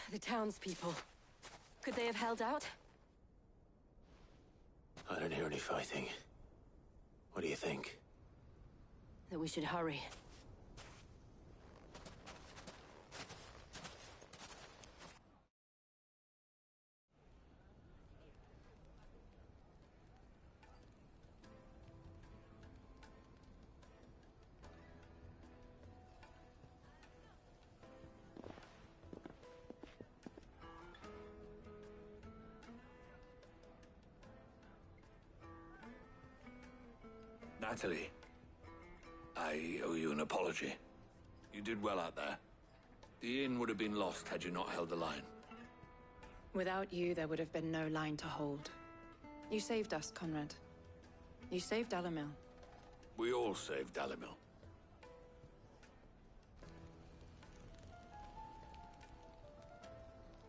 The townspeople. Could they have held out? I don't hear any fighting. What do you think? That we should hurry. Natalie, I owe you an apology. You did well out there. The inn would have been lost had you not held the line. Without you, there would have been no line to hold. You saved us, Conrad. You saved Dalimil. We all saved Dalimil.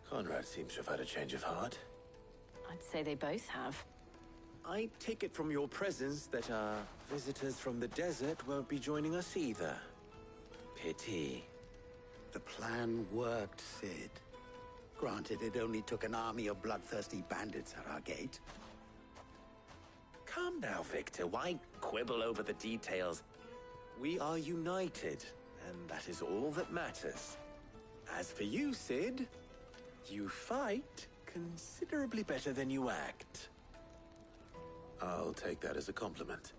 Conrad seems to have had a change of heart. I'd say they both have. I take it from your presence that our visitors from the desert won't be joining us either. Pity. The plan worked, Sid. Granted, it only took an army of bloodthirsty bandits at our gate. Calm now, Victor. Why quibble over the details? We are united, and that is all that matters. As for you, Sid, you fight considerably better than you act. I'll take that as a compliment.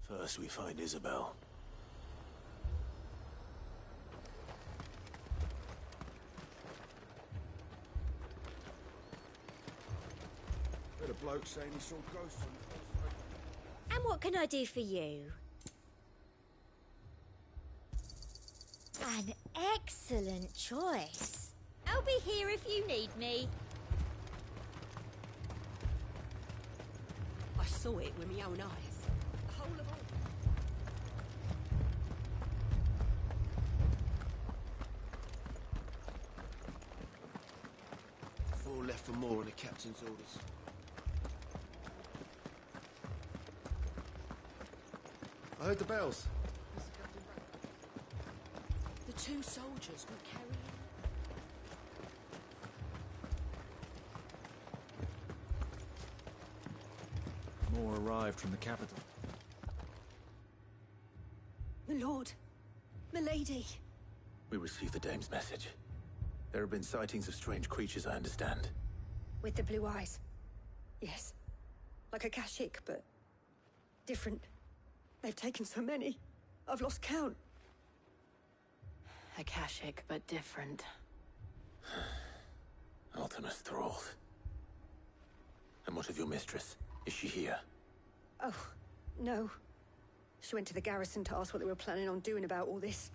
First we find Isabel. Heard a bloke saying he saw ghosts on the... And what can I do for you? An excellent choice. I'll be here if you need me. I saw it with my own eyes. The whole of all. Four left for more on the captain's orders. I heard the bells. The two soldiers were carrying... More arrived from the capital. My lord, my lady. We received the dame's message. There have been sightings of strange creatures, I understand. With the blue eyes. Yes. Like a Kashik, but different. They've taken so many. I've lost count. Akashic, but different. Ultimus thralls. And what of your mistress? Is she here? Oh, no. She went to the garrison to ask what they were planning on doing about all this.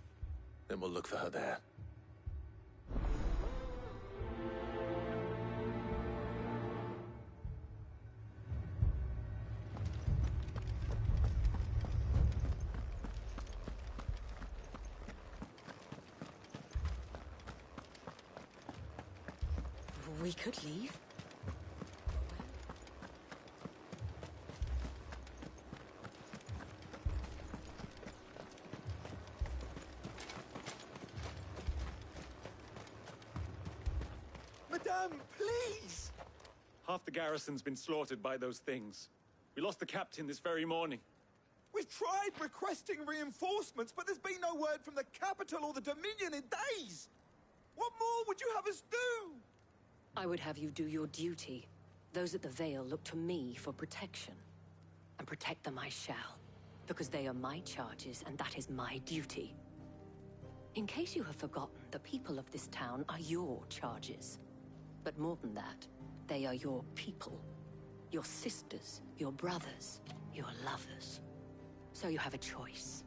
Then we'll look for her there. We could leave. Madame, please! Half the garrison's been slaughtered by those things. We lost the captain this very morning. We've tried requesting reinforcements, but there's been no word from the capital or the Dominion in days! What more would you have us do? I would have you do your duty. Those at the Vale look to me for protection. And protect them I shall. Because they are my charges, and that is my duty. In case you have forgotten, the people of this town are your charges. But more than that, they are your people. Your sisters, your brothers, your lovers. So you have a choice.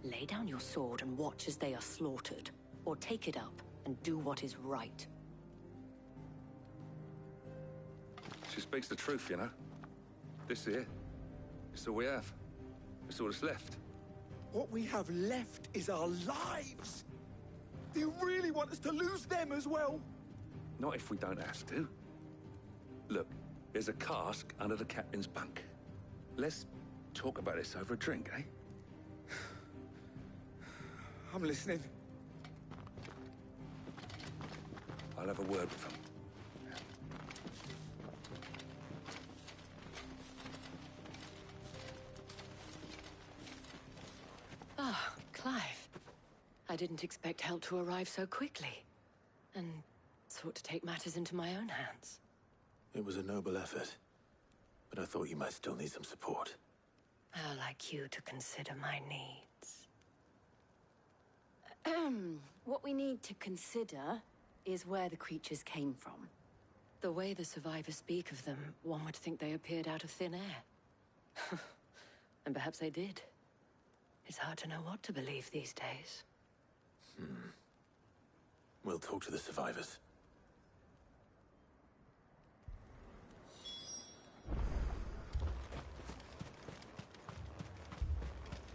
Lay down your sword and watch as they are slaughtered, or take it up and do what is right. She speaks the truth, you know. This here, it's all we have. It's all that's left. What we have left is our lives! Do you really want us to lose them as well? Not if we don't have to. Look, there's a cask under the captain's bunk. Let's talk about this over a drink, eh? I'm listening. I'll have a word with him. Ah, Clive. I didn't expect help to arrive so quickly. And sought to take matters into my own hands. It was a noble effort, but I thought you might still need some support. How like you to consider my needs. What we need to consider is where the creatures came from. The way the survivors speak of them, one would think they appeared out of thin air. And perhaps they did. It's hard to know what to believe these days. We'll talk to the survivors.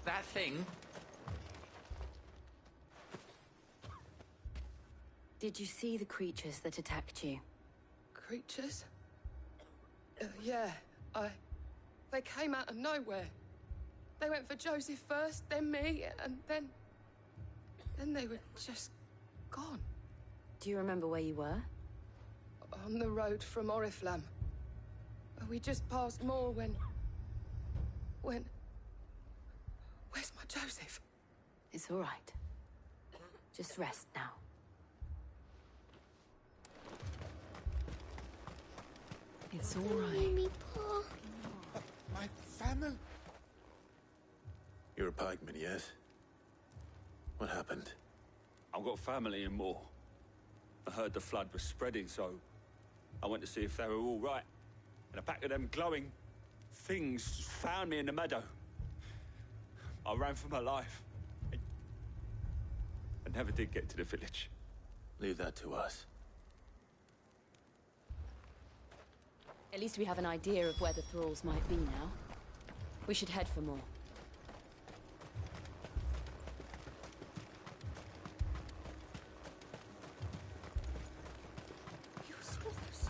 That thing? Did you see the creatures that attacked you? Creatures? Yeah, They came out of nowhere. They went for Joseph first, then me, and then they were just gone. Do you remember where you were? On the road from Oriflamme. We just passed Moor when... Where's my Joseph? It's all right. Just rest now. It's all right. My family? You're a pikeman, yes? What happened? I've got family in Moor. I heard the flood was spreading, so I went to see if they were all right. And a pack of them glowing things found me in the meadow. I ran for my life. I never did get to the village. Leave that to us. At least we have an idea of where the thralls might be now. We should head for more.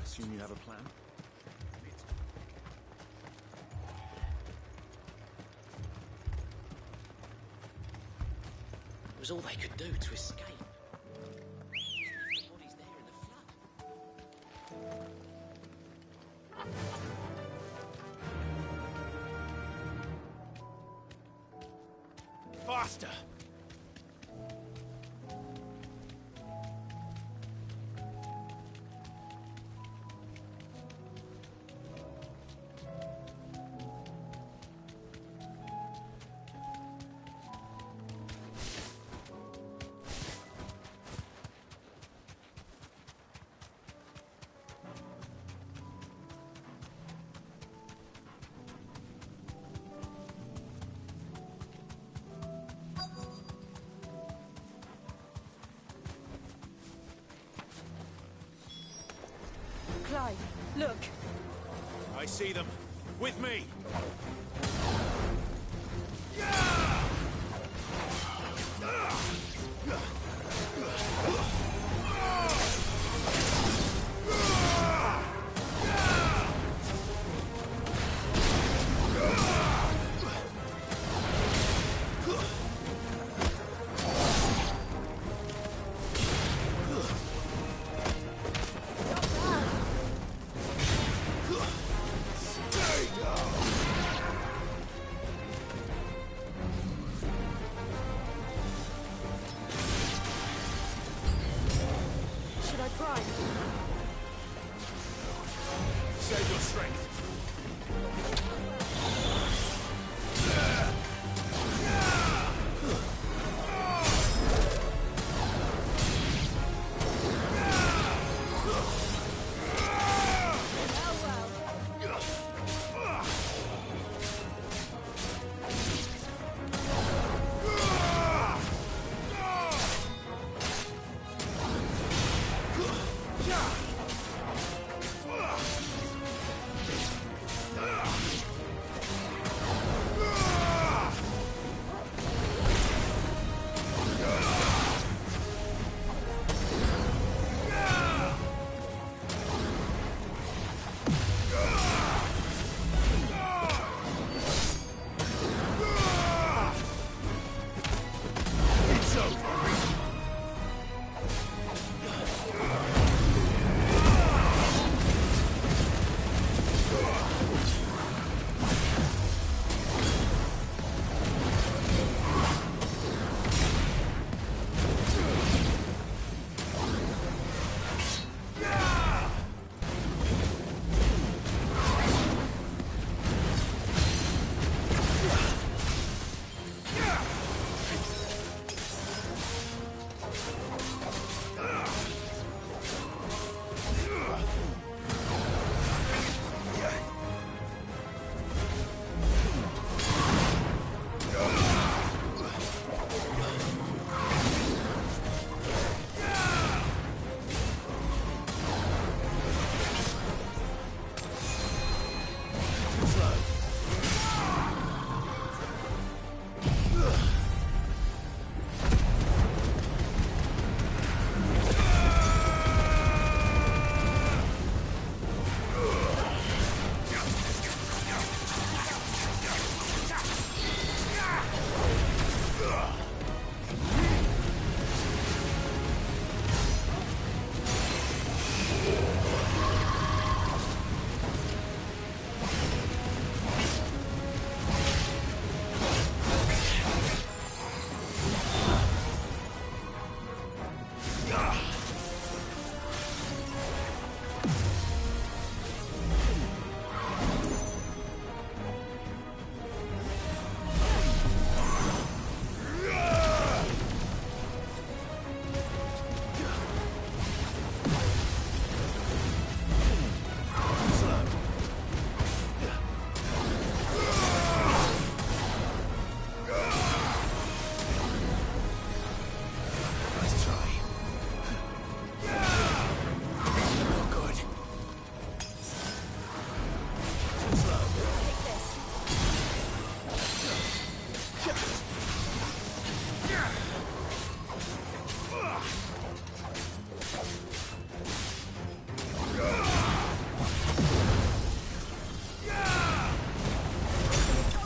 Assume you have a plan? It was all they could do to escape. Everybody's there in the flood. Faster! Clive, look. I see them. With me! Save your strength.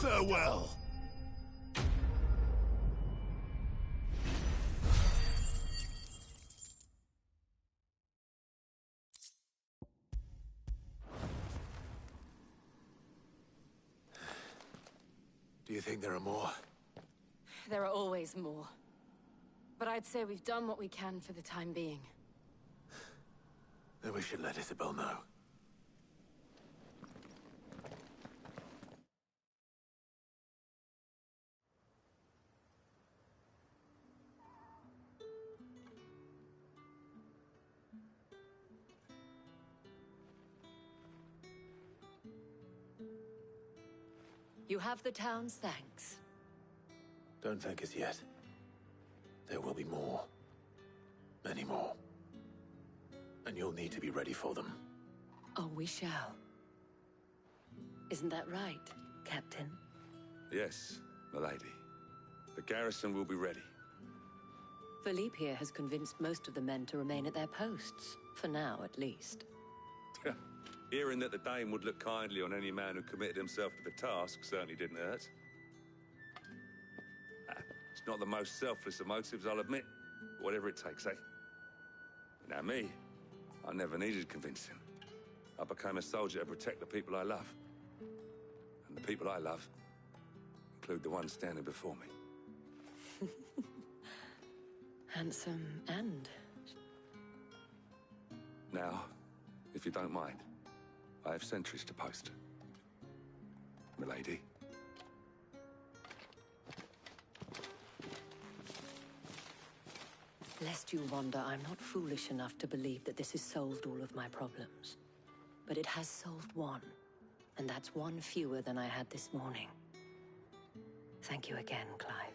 Farewell. Do you think there are more? There are always more. But I'd say we've done what we can for the time being. Then we should let Isabel know. You have the town's thanks. Don't thank us yet. There will be more. Many more. And you'll need to be ready for them. Oh, we shall. Isn't that right, Captain? Yes, milady. The garrison will be ready. Philippe here has convinced most of the men to remain at their posts. For now, at least. Hearing that the Dane would look kindly on any man who committed himself to the task certainly didn't hurt. It's not the most selfless of motives, I'll admit. But whatever it takes, eh? Now me, I never needed convincing. I became a soldier to protect the people I love. And the people I love include the ones standing before me. Handsome and... Now, if you don't mind, I have sentries to post. Milady. Lest you wonder, I'm not foolish enough to believe that this has solved all of my problems. But it has solved one, and that's one fewer than I had this morning. Thank you again, Clive.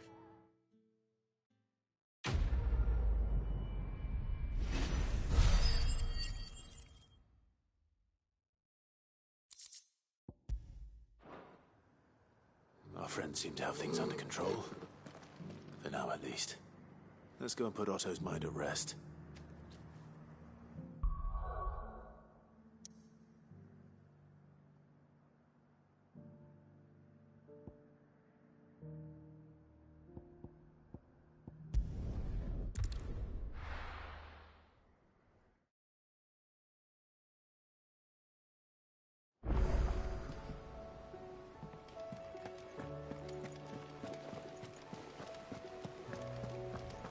friends seem to have things under control. For now, at least. Let's go and put Otto's mind at rest.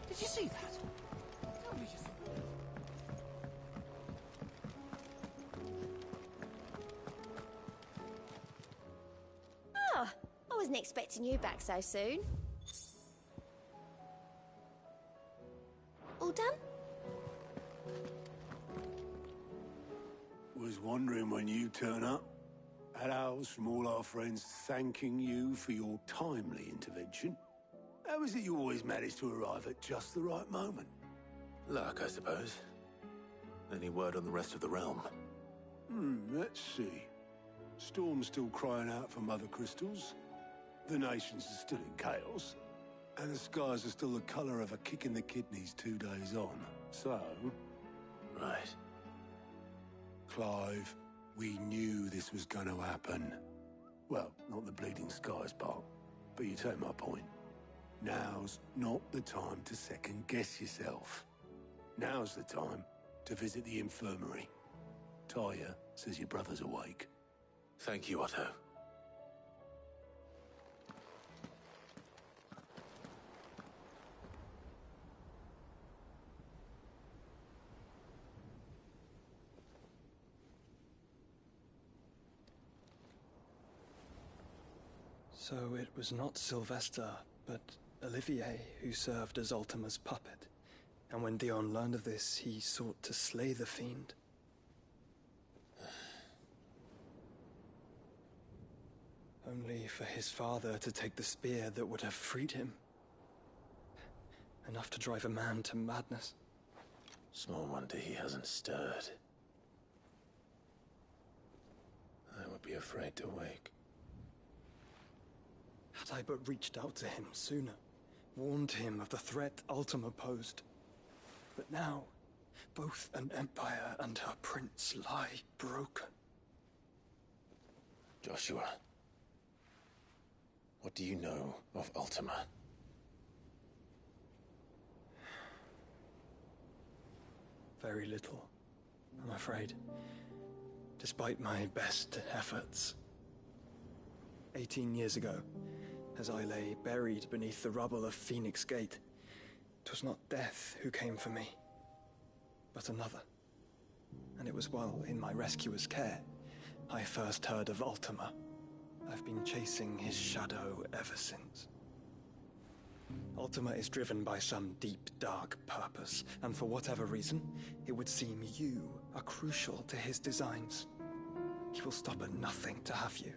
Did you see that? Tell me you saw it. Ah, I wasn't expecting you back so soon. All done? Was wondering when you turn up. Had ours from all our friends thanking you for your timely intervention. How is it you always manage to arrive at just the right moment? Luck, I suppose. Any word on the rest of the realm? Let's see. Storm's still crying out for mother crystals. The nations are still in chaos. And the skies are still the colour of a kick in the kidneys 2 days on. So... Right. Clive, we knew this was going to happen. Well, not the bleeding skies part, but you take my point. Now's not the time to second-guess yourself. Now's the time to visit the infirmary. Talia says your brother's awake. Thank you, Otto. So it was not Sylvester, but Olivier who served as Ultima's puppet. And when Dion learned of this, he sought to slay the fiend. Only for his father to take the spear that would have freed him. Enough to drive a man to madness. Small wonder he hasn't stirred. I would be afraid to wake. Had I but reached out to him sooner, warned him of the threat Ultima posed. But now, both an empire and her prince lie broken. Joshua, what do you know of Ultima? Very little, I'm afraid. Despite my best efforts. 18 years ago, as I lay buried beneath the rubble of Phoenix Gate, 'twas not death who came for me, but another. And it was while in my rescuer's care, I first heard of Ultima. I've been chasing his shadow ever since. Ultima is driven by some deep, dark purpose, and for whatever reason, it would seem you are crucial to his designs. He will stop at nothing to have you,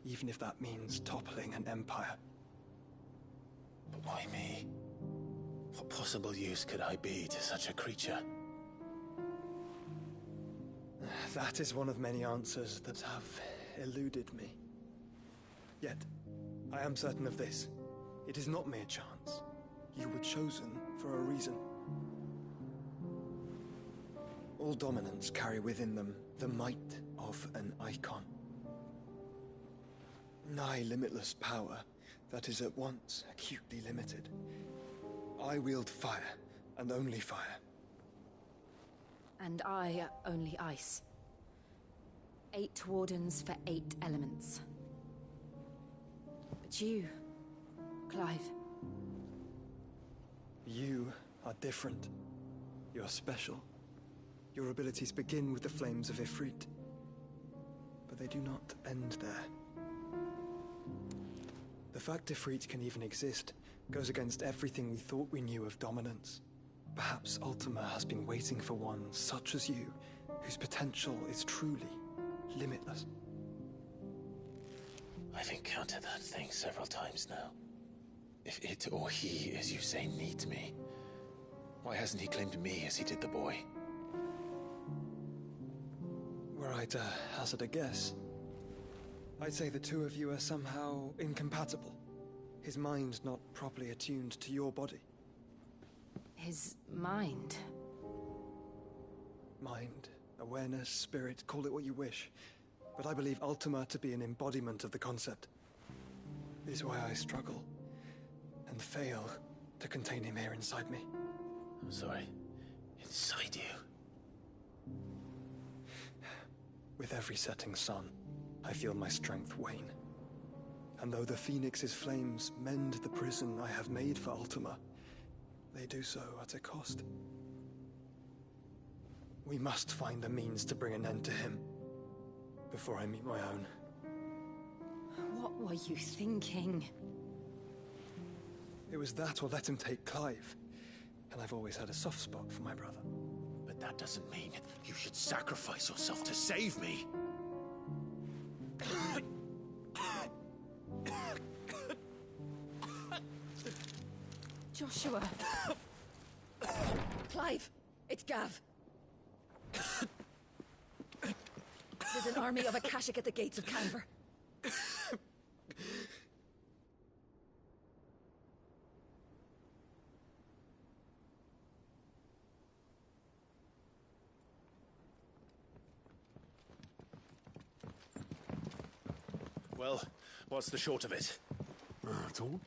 even if that means toppling an empire. But why me? What possible use could I be to such a creature? That is one of many answers that have eluded me. Yet, I am certain of this. It is not mere chance. You were chosen for a reason. All dominants carry within them the might of an icon. Nigh limitless power that is at once acutely limited. I wield fire, and only fire. And I only ice. 8 wardens for 8 elements. But you, Clive. You are different. You're special. Your abilities begin with the flames of Ifrit. But they do not end there. The fact Ifrit can even exist goes against everything we thought we knew of dominance. Perhaps Ultima has been waiting for one such as you, whose potential is truly limitless. I've encountered that thing several times now. If it or he, as you say, needs me, why hasn't he claimed me as he did the boy? Were I to hazard a guess, I'd say the two of you are somehow incompatible. His mind not properly attuned to your body. His mind? Mind, awareness, spirit, call it what you wish. But I believe Ultima to be an embodiment of the concept. This is why I struggle and fail to contain him here inside me. I'm sorry. Inside you? With every setting sun, I feel my strength wane. And though the Phoenix's flames mend the prison I have made for Ultima, they do so at a cost. We must find a means to bring an end to him before I meet my own. What were you thinking? It was that or let him take Clive. And I've always had a soft spot for my brother. But that doesn't mean you should sacrifice yourself to save me. Joshua. Clive, it's Gav. There's an army of Akashic at the gates of Canver. Well, what's the short of it?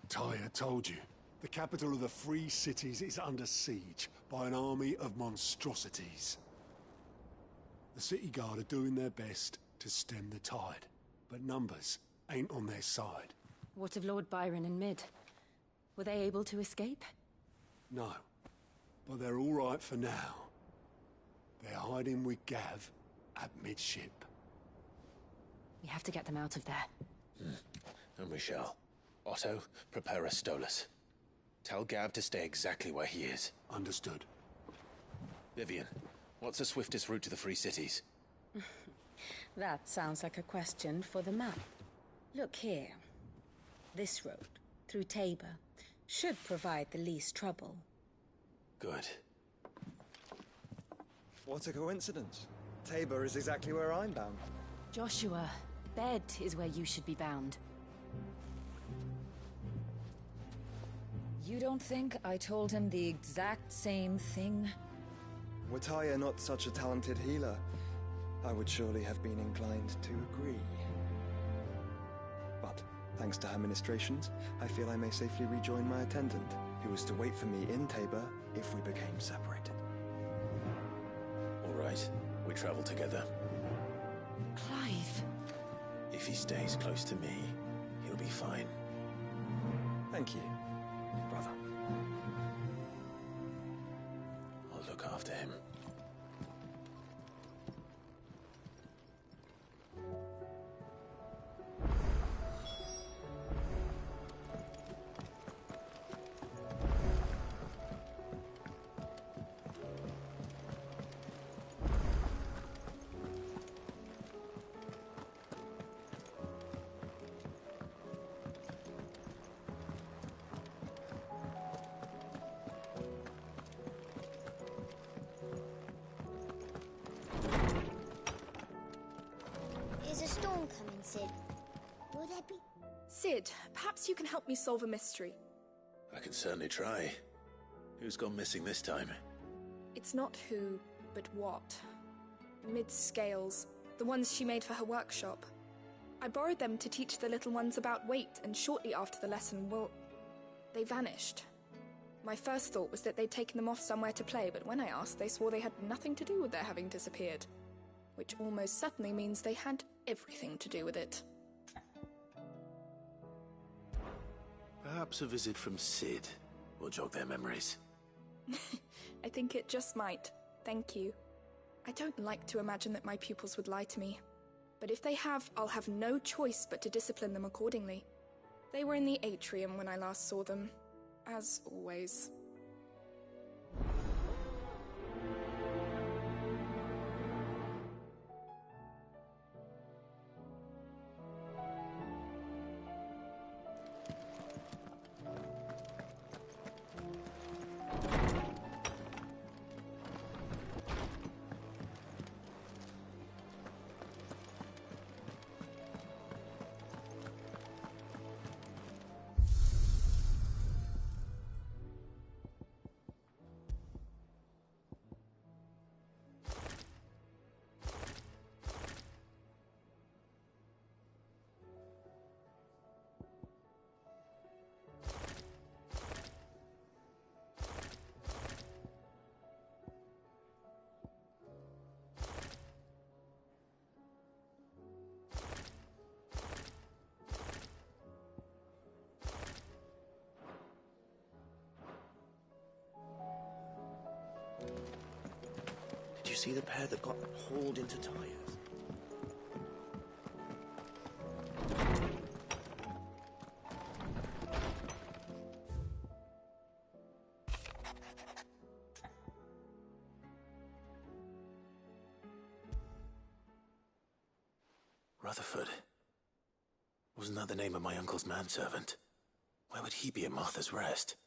Tyre told you. The capital of the Free Cities is under siege by an army of monstrosities. The city guard are doing their best to stem the tide, but numbers ain't on their side. What of Lord Byron and Mid? Were they able to escape? No, but they're all right for now. They're hiding with Gav at midship. We have to get them out of there. And we shall. Otto, prepare a Stolas. Tell Gav to stay exactly where he is. Understood. Vivian, what's the swiftest route to the Free Cities? That sounds like a question for the map. Look here. This road, through Tabor, should provide the least trouble. Good. What a coincidence. Tabor is exactly where I'm bound. Joshua, bed is where you should be bound. You don't think I told him the exact same thing? Were Tyre not such a talented healer, I would surely have been inclined to agree. But, thanks to her ministrations, I feel I may safely rejoin my attendant, who was to wait for me in Tabor if we became separated. All right, we travel together. Clive. If he stays close to me, he'll be fine. Thank you, brother. I'll look after him. Is a storm coming, Sid? Will there be... Sid, perhaps you can help me solve a mystery. I can certainly try. Who's gone missing this time? It's not who, but what. Mid's scales, the ones she made for her workshop. I borrowed them to teach the little ones about weight, and shortly after the lesson, well, they vanished. My first thought was that they'd taken them off somewhere to play, but when I asked, they swore they had nothing to do with their having disappeared. Which almost certainly means they had everything to do with it. Perhaps a visit from Sid will jog their memories. I think it just might. Thank you. I don't like to imagine that my pupils would lie to me. But if they have, I'll have no choice but to discipline them accordingly. They were in the atrium when I last saw them. As always. see the pair that got hauled into tires? Rutherford. Wasn't that the name of my uncle's manservant? Why would he be at Martha's Rest?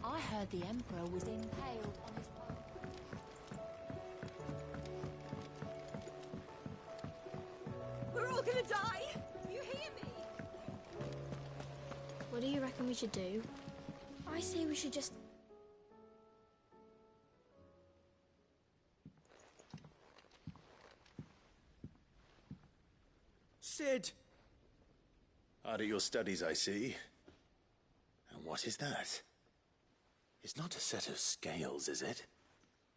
I heard the Emperor was impaled on his... We're all gonna die! You hear me? What do you reckon we should do? I say we should just... Sid! Hard at your studies, I see. And what is that? It's not a set of scales, is it?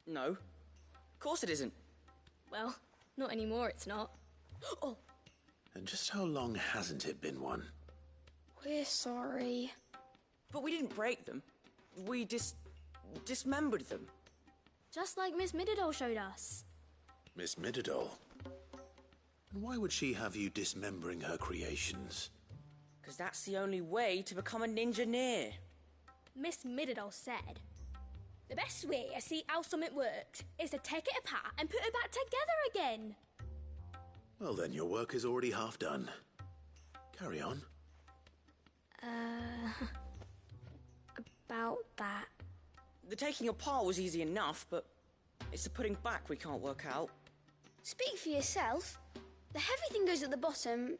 No. Of course it isn't. Well, not anymore, it's not. Oh! And just how long hasn't it been one? We're sorry. But we didn't break them. We dismembered them. Just like Miss Mididol showed us. Miss Mididol? And why would she have you dismembering her creations? Because that's the only way to become a ninja-neer. Miss Mididol said, the best way to see how something works is to take it apart and put it back together again. Well then, your work is already half done. Carry on. About that. The taking apart was easy enough, but it's the putting back we can't work out. Speak for yourself. The heavy thing goes at the bottom.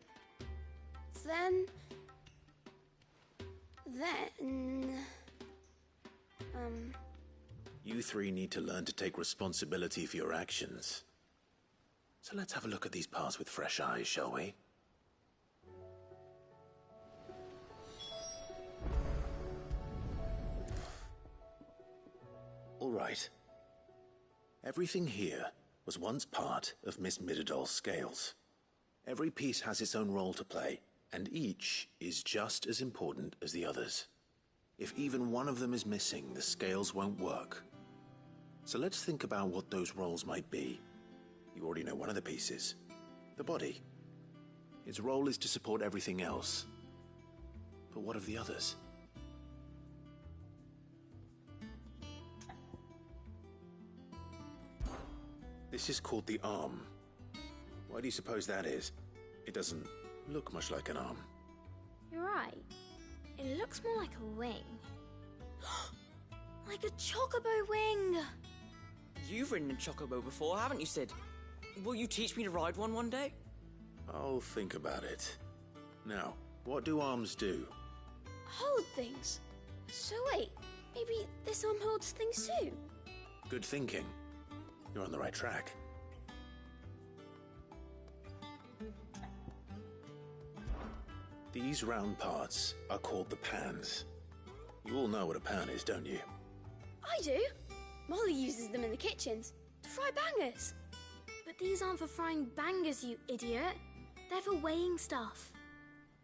Then... You three need to learn to take responsibility for your actions. So let's have a look at these parts with fresh eyes, shall we? All right. Everything here was once part of Miss Mididol's scales. Every piece has its own role to play, and each is just as important as the others. If even one of them is missing, the scales won't work. So let's think about what those roles might be. You already know one of the pieces. The body. Its role is to support everything else. But what of the others? This is called the arm. Why do you suppose that is? It doesn't look much like an arm. You're right. It looks more like a wing. Like a chocobo wing! You've ridden a chocobo before, haven't you, Sid? Will you teach me to ride one day? I'll think about it. Now, what do arms do? Hold things. So wait, maybe this arm holds things too? Good thinking. You're on the right track. These round parts are called the pans. You all know what a pan is, don't you? I do. Molly uses them in the kitchens to fry bangers. But these aren't for frying bangers, you idiot. They're for weighing stuff.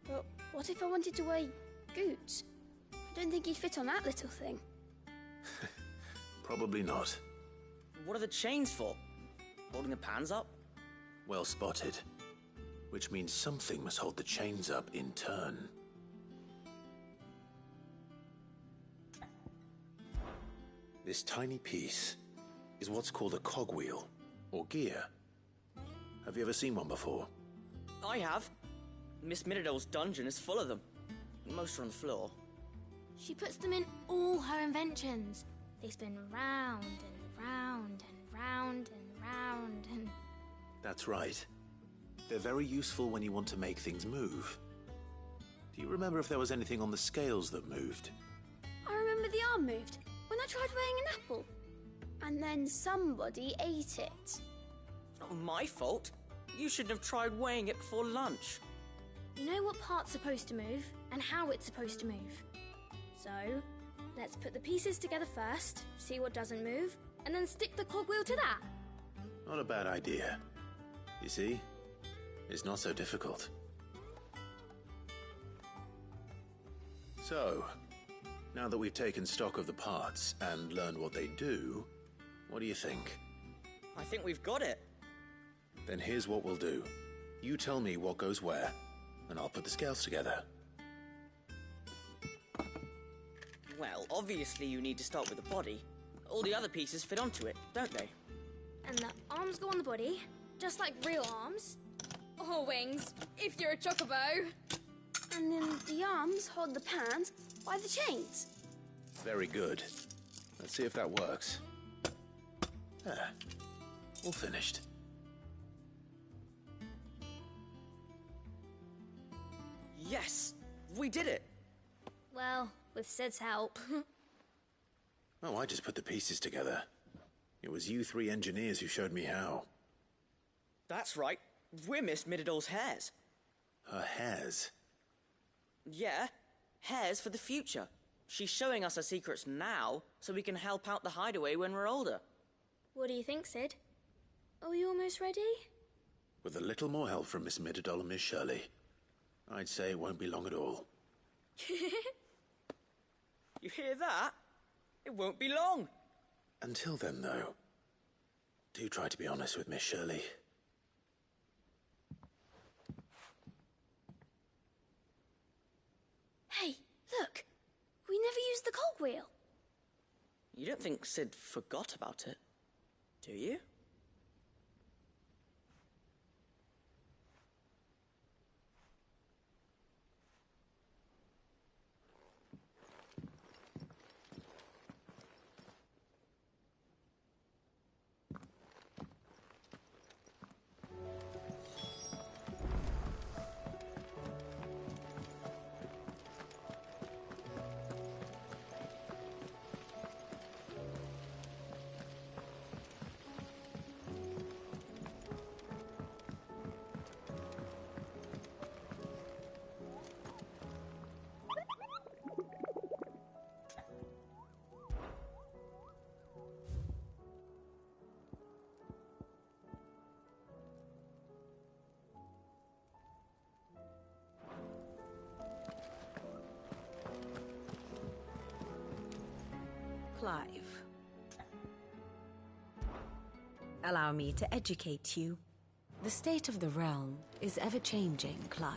But what if I wanted to weigh goods? I don't think he'd fit on that little thing. Probably not. What are the chains for? Holding the pans up? Well spotted. Which means something must hold the chains up in turn. This tiny piece is what's called a cogwheel, or gear. Have you ever seen one before? I have. Miss Minidole's dungeon is full of them. Most are on the floor. She puts them in all her inventions. They spin round and round and round and round and... That's right. They're very useful when you want to make things move. Do you remember if there was anything on the scales that moved? I remember the arm moved when I tried weighing an apple. And then somebody ate it. Not my fault. You shouldn't have tried weighing it before lunch. You know what part's supposed to move and how it's supposed to move. So, let's put the pieces together first, see what doesn't move, and then stick the cogwheel to that. Not a bad idea. You see? It's not so difficult. So, now that we've taken stock of the parts and learned what they do, what do you think? I think we've got it. Then here's what we'll do. You tell me what goes where, and I'll put the scales together. Well, obviously you need to start with the body. All the other pieces fit onto it, don't they? And the arms go on the body, just like real arms. Or wings, if you're a chocobo. And then the arms hold the pans by the chains. Very good. Let's see if that works. There. All finished. Yes! We did it! Well, with Sid's help. Oh, I just put the pieces together. It was you three engineers who showed me how. That's right. We're Miss Minidole's hairs. Her hairs? Yeah, hairs for the future. She's showing us her secrets now, so we can help out the hideaway when we're older. What do you think, Sid? Are we almost ready? With a little more help from Miss Mididole and Miss Shirley, I'd say it won't be long at all. You hear that? It won't be long. Until then, though, do try to be honest with Miss Shirley. Hey, look! We never used the cogwheel. You don't think Sid forgot about it, do you? Clive. Allow me to educate you. The state of the realm is ever-changing, Clive.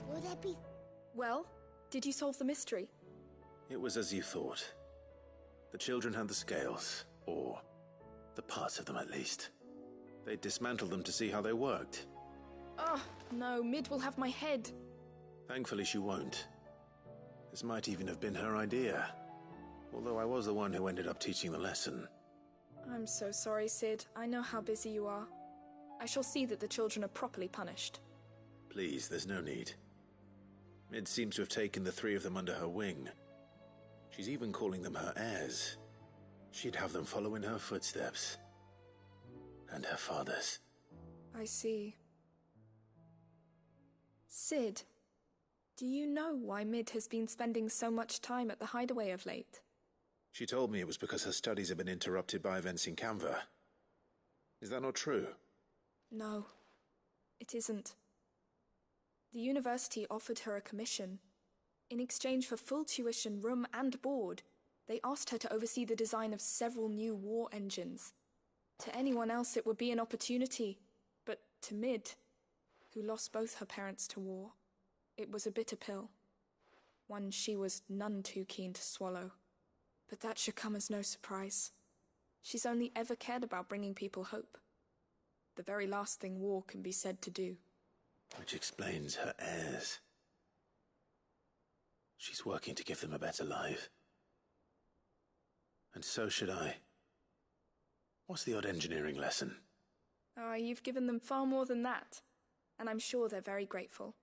Will there be... Well, did you solve the mystery? It was as you thought. The children had the scales, or the parts of them at least. They dismantled them to see how they worked. Oh, no, Mid will have my head. Thankfully she won't. This might even have been her idea. Although I was the one who ended up teaching the lesson. I'm so sorry, Sid. I know how busy you are. I shall see that the children are properly punished. Please, there's no need. Mid seems to have taken the three of them under her wing. She's even calling them her heirs. She'd have them follow in her footsteps. And her father's. I see. Sid, do you know why Mid has been spending so much time at the hideaway of late? She told me it was because her studies have been interrupted by events in Canva. Is that not true? No, it isn't. The university offered her a commission. In exchange for full tuition, room and board, they asked her to oversee the design of several new war engines. To anyone else it would be an opportunity, but to Mid, who lost both her parents to war, it was a bitter pill. One she was none too keen to swallow. But that should come as no surprise. She's only ever cared about bringing people hope. The very last thing war can be said to do. Which explains her heirs. She's working to give them a better life. And so should I. What's the odd engineering lesson? Ah, you've given them far more than that. And I'm sure they're very grateful.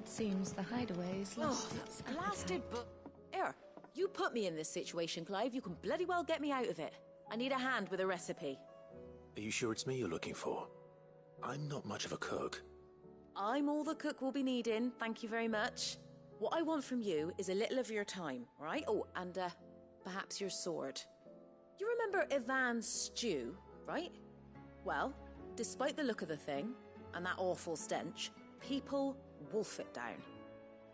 Seems the hideaway is lost. Oh, that's blasted but... Here, you put me in this situation, Clive. You can bloody well get me out of it. I need a hand with a recipe. Are you sure it's me you're looking for? I'm not much of a cook. I'm all the cook will be needing, thank you very much. What I want from you is a little of your time, right? Oh, and perhaps your sword. You remember Ivan's stew, right? Well, despite the look of the thing, and that awful stench, people wolf it down.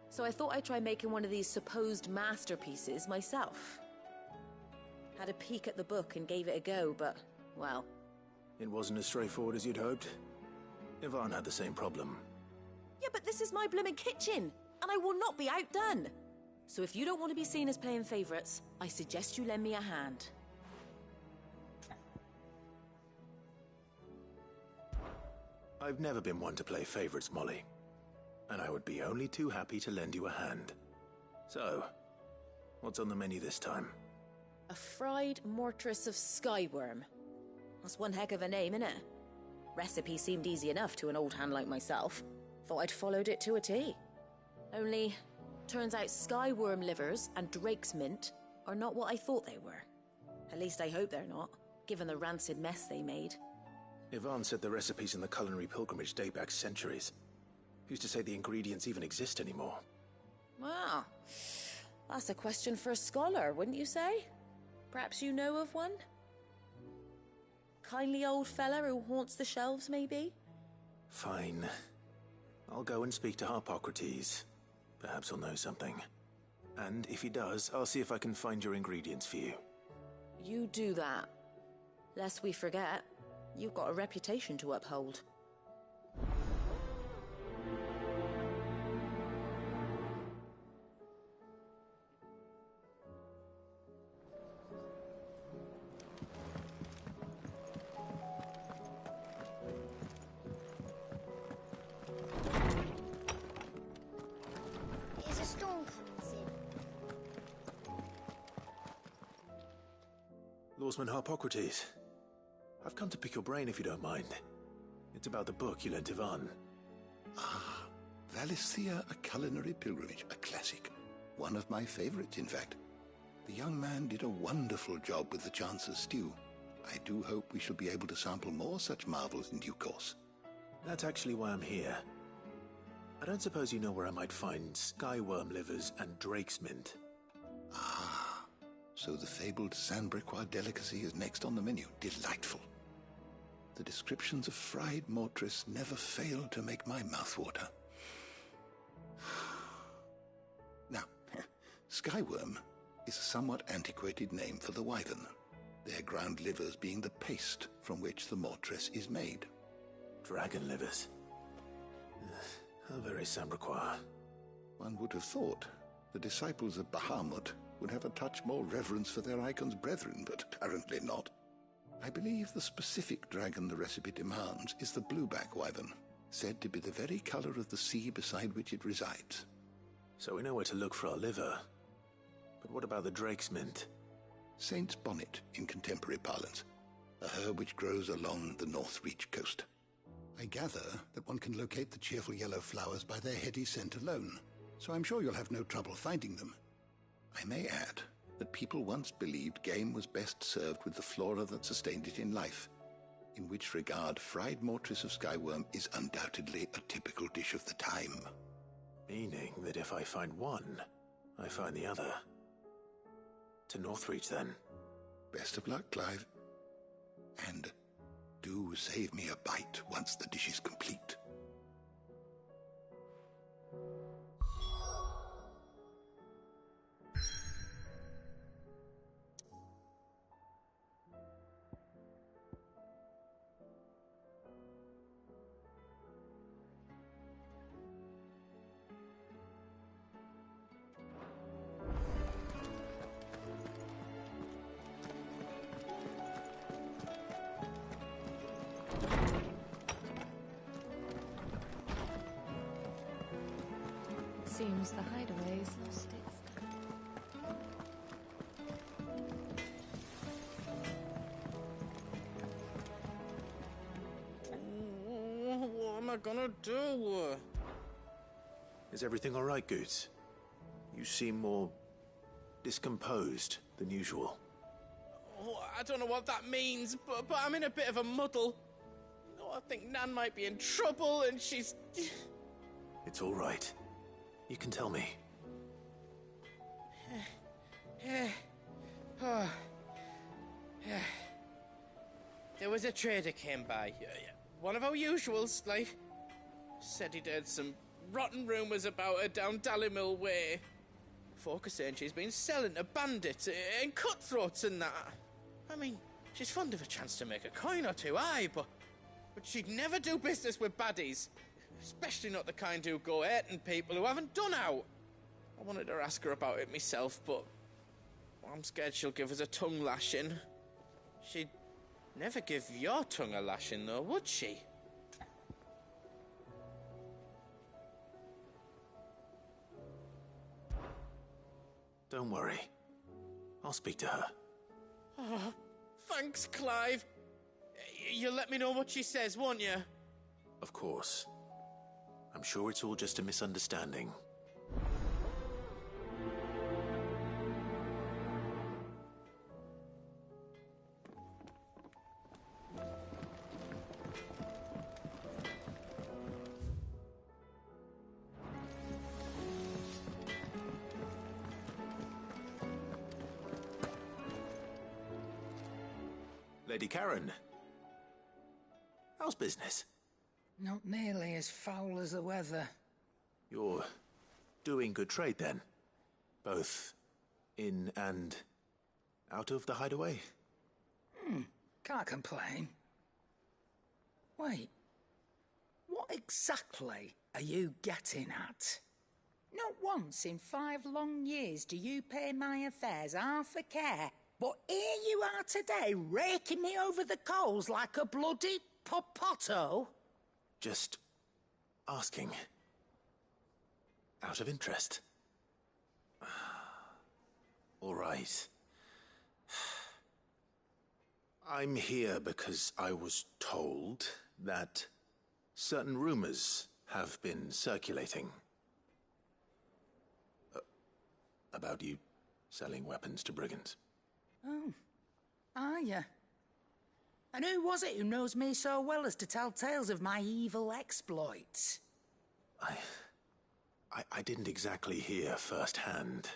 So I thought I'd try making one of these supposed masterpieces myself. Had a peek at the book and gave it a go, but, well... It wasn't as straightforward as you'd hoped? Ivan had the same problem. Yeah, but this is my blimmin' kitchen, and I will not be outdone. So if you don't want to be seen as playing favourites, I suggest you lend me a hand. I've never been one to play favourites, Molly. And I would be only too happy to lend you a hand. So, what's on the menu this time? A fried mortress of skyworm. That's one heck of a name, innit? Recipe seemed easy enough to an old hand like myself. Thought I'd followed it to a T. Only, turns out skyworm livers and drake's mint are not what I thought they were. At least I hope they're not, given the rancid mess they made. Ivan said the recipes in the culinary pilgrimage date back centuries. Who's to say the ingredients even exist anymore? Wow. That's a question for a scholar, wouldn't you say? Perhaps you know of one? Kindly old fella who haunts the shelves, maybe? Fine. I'll go and speak to Harpocrates. Perhaps he'll know something. And if he does, I'll see if I can find your ingredients for you. You do that. Lest we forget, you've got a reputation to uphold. Is a storm coming, Sid? Lawsman Harpocrates. I've come to pick your brain if you don't mind. It's about the book you lent Ivan. Ah, Valisthea, A Culinary Pilgrimage, a classic. One of my favorites, in fact. The young man did a wonderful job with the Chance's stew. I do hope we shall be able to sample more such marvels in due course. That's actually why I'm here. I don't suppose you know where I might find skyworm livers and drake's mint. Ah, so the fabled Sandbricois delicacy is next on the menu. Delightful. The descriptions of fried mortress never fail to make my mouth water. Now, skyworm is a somewhat antiquated name for the wyvern. their ground livers being the paste from which the mortress is made. Dragon livers. How very Sambraquois. One would have thought the disciples of Bahamut would have a touch more reverence for their icon's brethren, but apparently not. I believe the specific dragon the recipe demands is the blueback wyvern, said to be the very color of the sea beside which it resides. So we know where to look for our liver. But what about the drake's mint? Saint's bonnet in contemporary parlance, a herb which grows along the North Reach coast. I gather that one can locate the cheerful yellow flowers by their heady scent alone, so I'm sure you'll have no trouble finding them. I may add that people once believed game was best served with the flora that sustained it in life, in which regard fried mortress of skyworm is undoubtedly a typical dish of the time. Meaning that if I find one, I find the other. To Northreach, then. Best of luck, Clive. And do save me a bite once the dish is complete. Seems the hideaway's lost its... What am I gonna do? Is everything all right, Goots? You seem more discomposed than usual. Oh, I don't know what that means, but I'm in a bit of a muddle. Oh, I think Nan might be in trouble, and she's... It's all right. You can tell me. There was a trader came by. One of our usuals, like. Said he'd heard some rotten rumours about her down Dallimil Way. Folk are saying she's been selling to bandits and cutthroats and that. I mean, she's fond of a chance to make a coin or two, aye, but she'd never do business with baddies. Especially not the kind who go hurting people who haven't done out. I wanted to ask her about it myself, but I'm scared she'll give us a tongue lashing. She'd never give your tongue a lashing, though, would she? Don't worry. I'll speak to her. Oh, thanks, Clive. You'll let me know what she says, won't you? Of course. I'm sure it's all just a misunderstanding. Lady Karen, how's business? Not nearly as foul as the weather. You're doing good trade, then? Both in and out of the hideaway? Can't complain. Wait. What exactly are you getting at? Not once in 5 long years do you pay my affairs half a care, but here you are today, raking me over the coals like a bloody popoto? Just asking. Out of interest. All right. I'm here because I was told that certain rumors have been circulating. About you selling weapons to brigands. Oh, are you? And who was it who knows me so well as to tell tales of my evil exploits? I didn't exactly hear firsthand.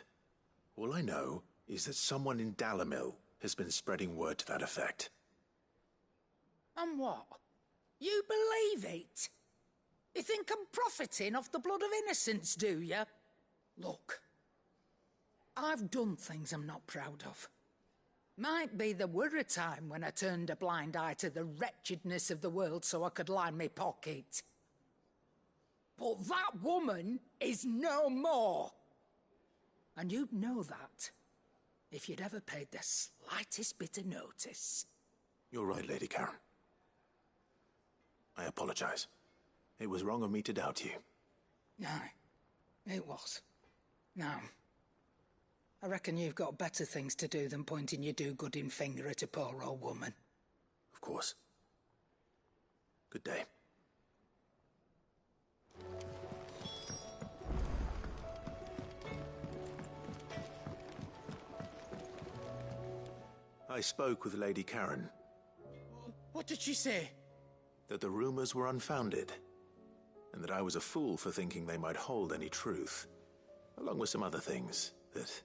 All I know is that someone in Dallimil has been spreading word to that effect. And what? You believe it? You think I'm profiting off the blood of innocents, do you? Look, I've done things I'm not proud of. Might be there were a time when I turned a blind eye to the wretchedness of the world so I could line my pocket. But that woman is no more. And you'd know that if you'd ever paid the slightest bit of notice. You're right, Lady Karen. I apologize. It was wrong of me to doubt you. Aye, it was. Now, I reckon you've got better things to do than pointing your do-gooding finger at a poor old woman. Of course. Good day. I spoke with Lady Karen. What did she say? That the rumors were unfounded, and that I was a fool for thinking they might hold any truth, along with some other things that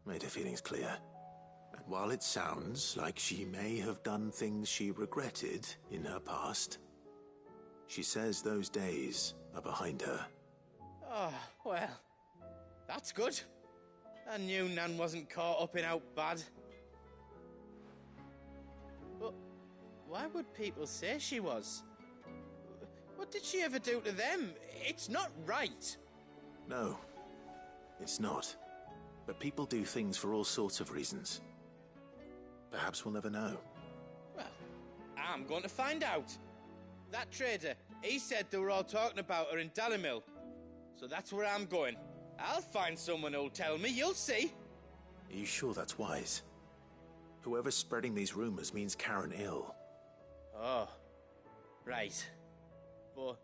made her feelings clear. And while it sounds like she may have done things she regretted in her past, she says those days are behind her. Oh, well, that's good. I knew Nan wasn't caught up in out bad. But why would people say she was? What did she ever do to them? It's not right. No, it's not. But people do things for all sorts of reasons. Perhaps we'll never know. Well, I'm going to find out. That trader, he said they were all talking about her in Dalimil. So that's where I'm going. I'll find someone who'll tell me, you'll see. Are you sure that's wise? Whoever's spreading these rumors means Karen ill. Oh, right. But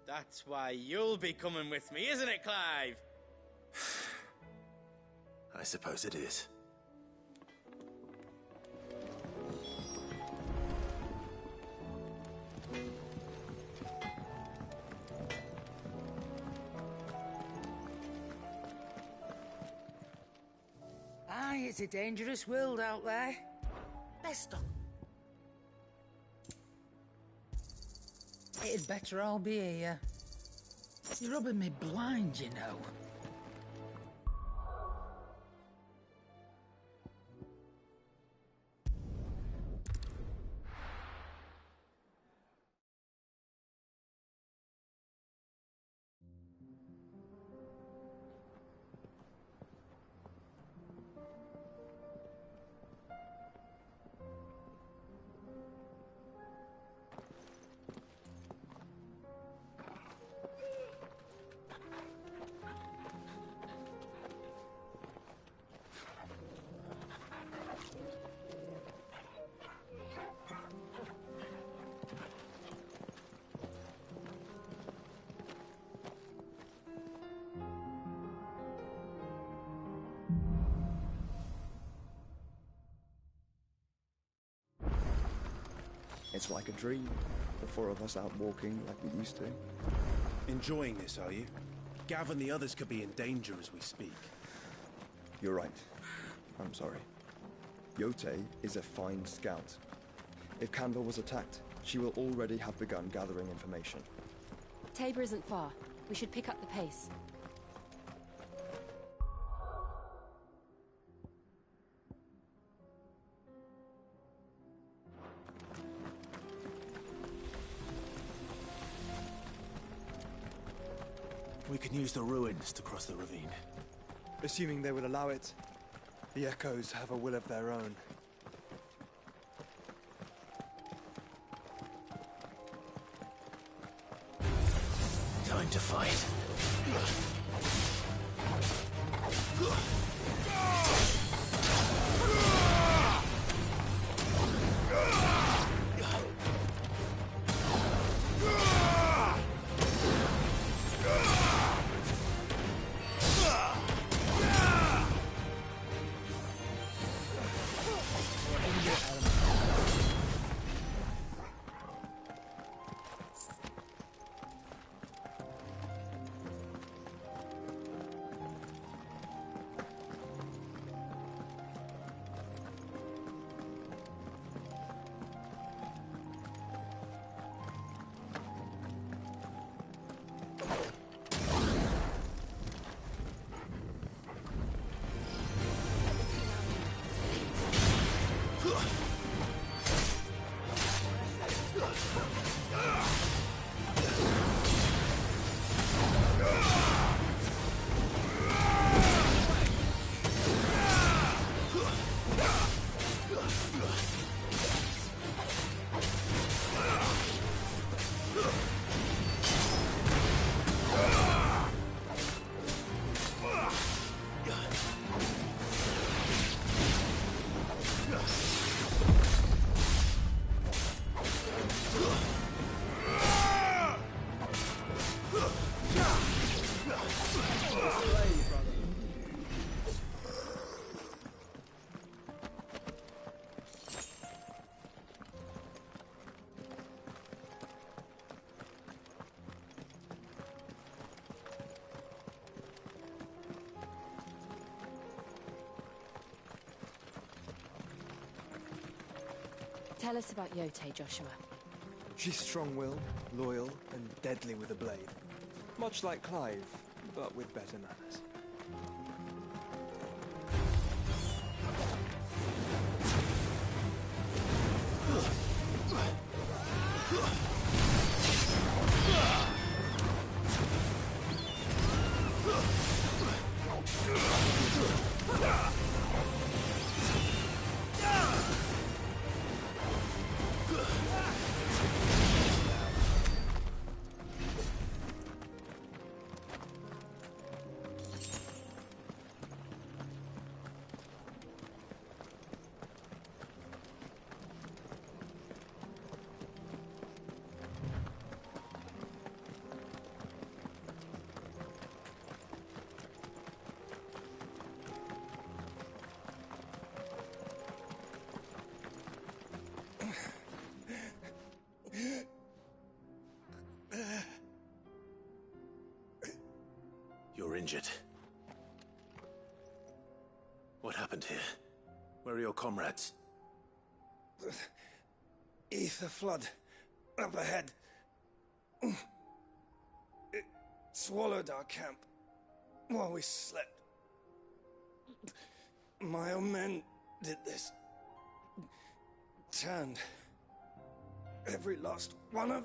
that's why you'll be coming with me, isn't it, Clive? I suppose it is. Aye, it's a dangerous world out there. Best of. It'd better all be here. You're rubbing me blind, you know. It's like a dream. The four of us out walking like we used to. Enjoying this, are you? Gav and the others could be in danger as we speak. You're right. I'm sorry. Yote is a fine scout. If Canva was attacked, she will already have begun gathering information. Tabor isn't far. We should pick up the pace. We can use the ruins to cross the ravine. Assuming they will allow it. The Echoes have a will of their own. Time to fight. Tell us about Yote, Joshua. She's strong-willed, loyal, and deadly with a blade. Much like Clive, but with better manners. You're injured. What happened here? Where are your comrades? Ether flood. Up ahead. It swallowed our camp while we slept. My own men did this. Turned every last one of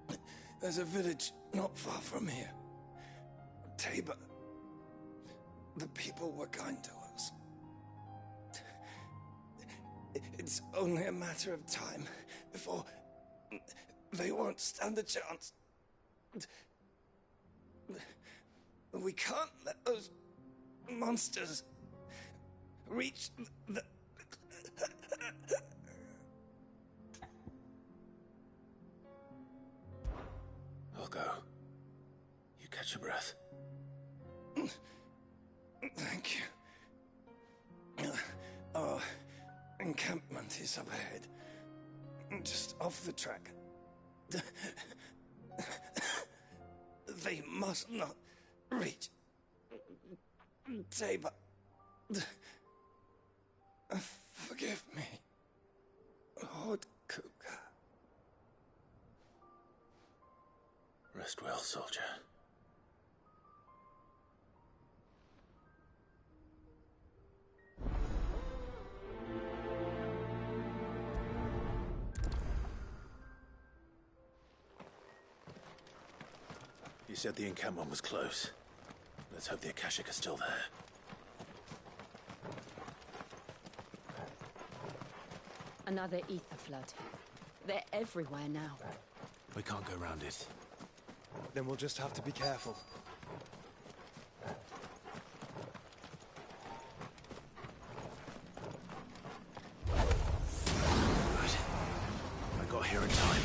them. There's a village not far from here. Tabor. The people were kind to us. It's only a matter of time before they won't stand a chance. We can't let those monsters reach the... I'll go. You catch your breath. Thank you. Our encampment is up ahead. Just off the track. They must not reach Tabor. Forgive me, Lord Kuka. Rest well, soldier. You said the encampment was close. Let's hope the Akashic are still there. Another ether flood. They're everywhere now. We can't go round it. Then we'll just have to be careful. Right. I got here in time.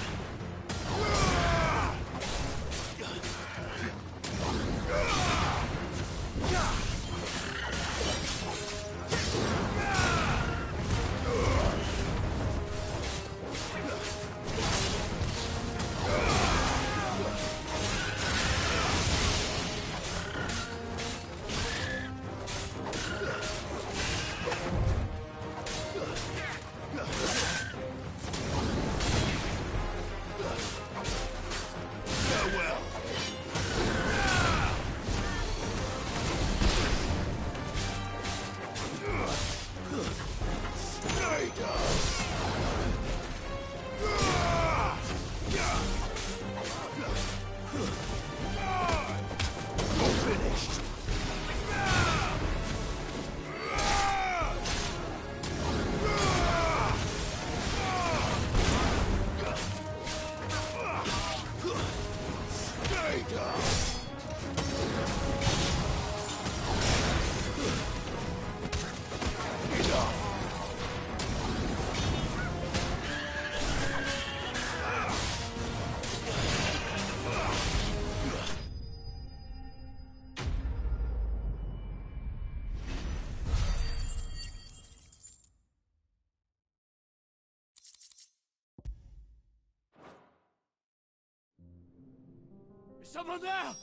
Is someone there?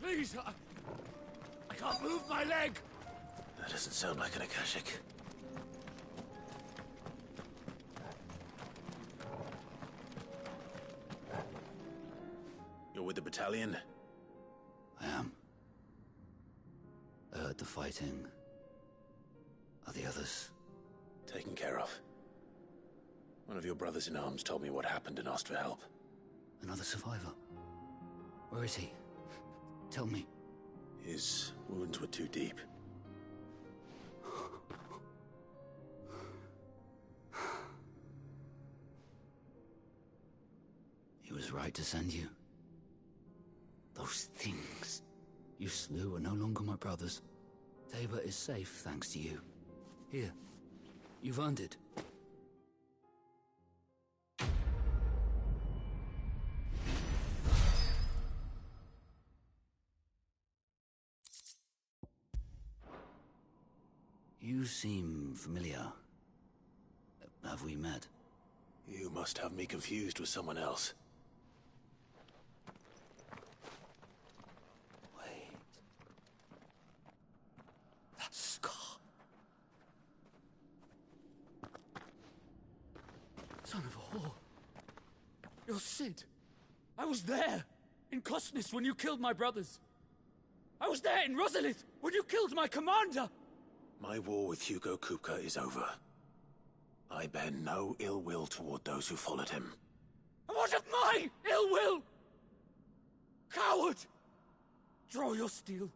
Please, I can't move my leg. That doesn't sound like an Akashic. with the battalion? I am. I heard the fighting. Are the others? Taken care of. One of your brothers-in-arms told me what happened and asked for help. Another survivor? Where is he? Tell me. His wounds were too deep. He was right to send you. Those things you slew are no longer my brothers. Tabor is safe thanks to you. Here, you've earned it. You seem familiar. Have we met? You must have me confused with someone else. Wait. That scar. Son of a whore. You're Sid. I was there, in Cosnis, when you killed my brothers. I was there in Rosalith, when you killed my commander! My war with Hugo Kupka is over. I bear no ill will toward those who followed him. And what of my ill will? Coward! Draw your steel.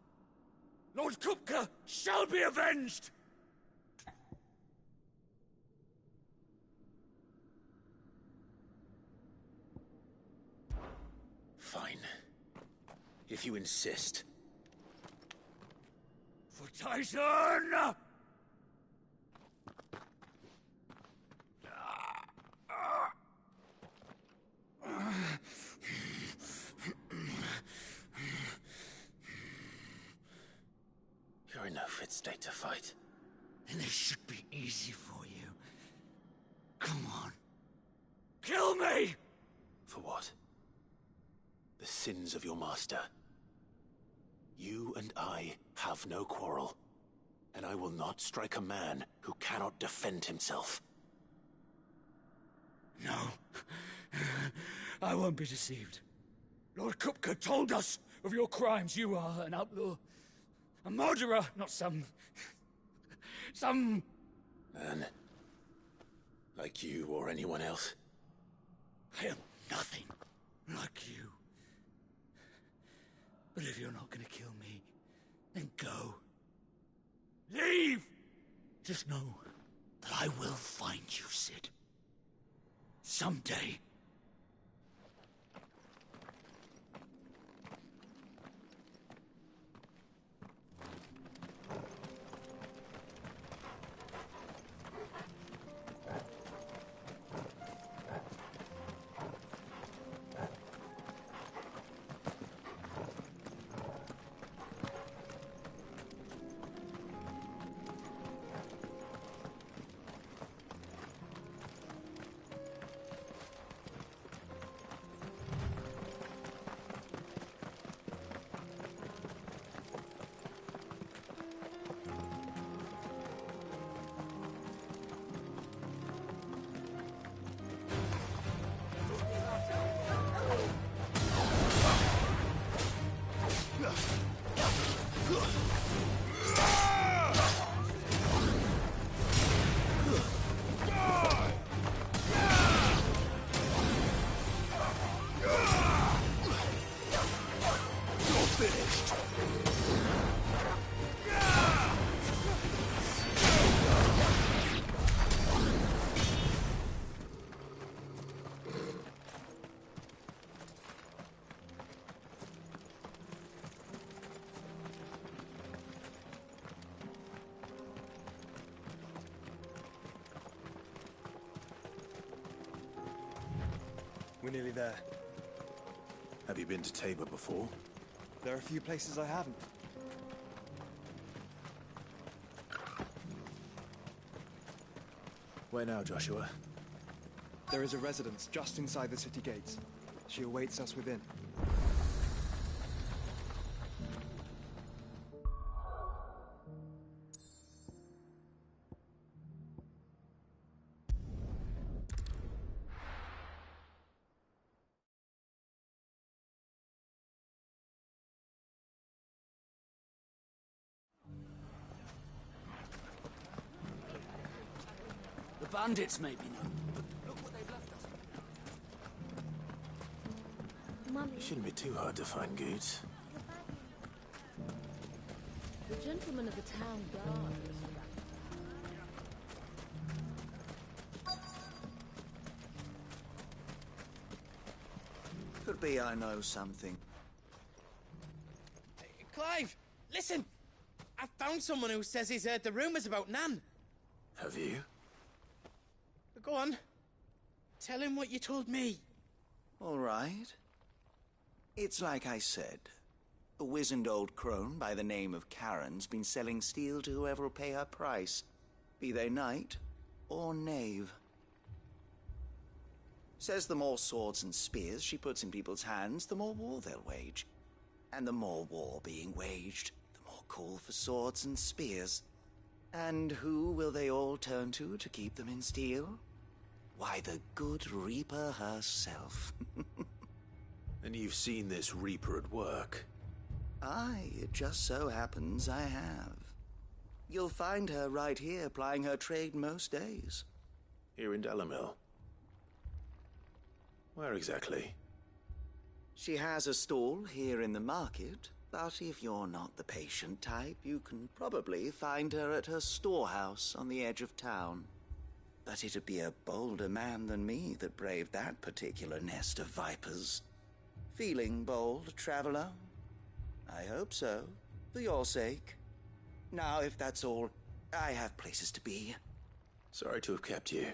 Lord Kupka shall be avenged! Fine. If you insist. For Titan! You're in no fit state to fight. Then this should be easy for you. Come on. Kill me! For what? The sins of your master. You and I have no quarrel, and I will not strike a man who cannot defend himself. No. I won't be deceived. Lord Kupka told us of your crimes. You are an outlaw. A murderer, not some Man. Like you or anyone else. I am nothing like you. But if you're not gonna kill me, then go. Leave! Just know that I will find you, Sid. Someday. We're nearly there. Have you been to Tabor before? There are a few places I haven't. Where now, Joshua? There is a residence just inside the city gates. She awaits us within. bandits may be known, but look what they've left us. Mummy. It shouldn't be too hard to find Goots. The gentleman of the town guard. Could be I know something. Clive, listen! I found someone who says he's heard the rumours about Nan. Have you? Go on. Tell him what you told me. All right. It's like I said. A wizened old crone by the name of Karen's been selling steel to whoever will pay her price, be they knight or knave. Says the more swords and spears she puts in people's hands, the more war they'll wage. And the more war being waged, the more call for swords and spears. And who will they all turn to keep them in steel? Why, the good Reaper herself. And you've seen this Reaper at work? Aye, it just so happens I have. You'll find her right here plying her trade most days. Here in Dalimil? Where exactly? She has a stall here in the market, but if you're not the patient type, you can probably find her at her storehouse on the edge of town. But it'd be a bolder man than me that braved that particular nest of vipers. Feeling bold, traveler? I hope so, for your sake. Now, if that's all, I have places to be. Sorry to have kept you.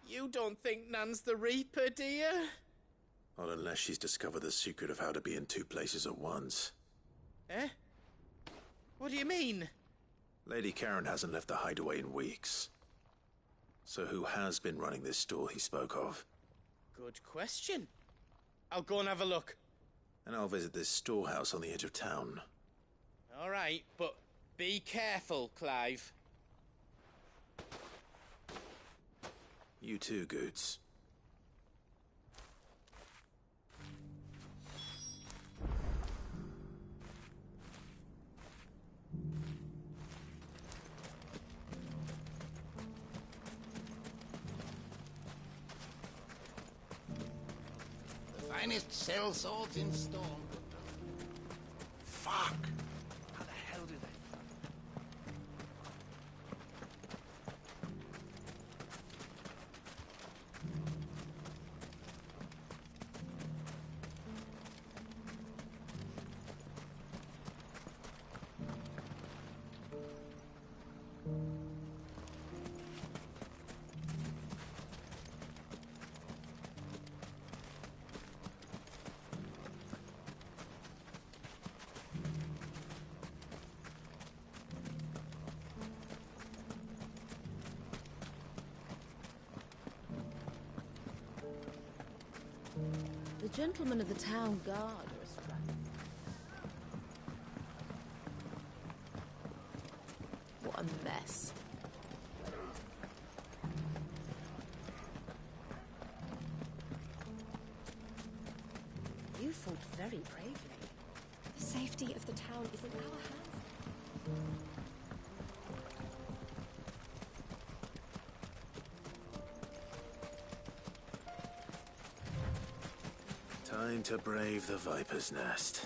You don't think Nan's the Reaper, do you? Not unless she's discovered the secret of how to be in two places at once. Eh? What do you mean? Lady Karen hasn't left the hideaway in weeks. So who has been running this stall he spoke of? Good question. I'll go and have a look. And I'll visit this storehouse on the edge of town. All right, but be careful, Clive. You too, Goots. The finest cell swords in store. Fuck! How the hell did they... The gentleman of the town guard are distracted. What a mess. You fought very bravely. The safety of the town is in our hands. Time to brave the Viper's Nest.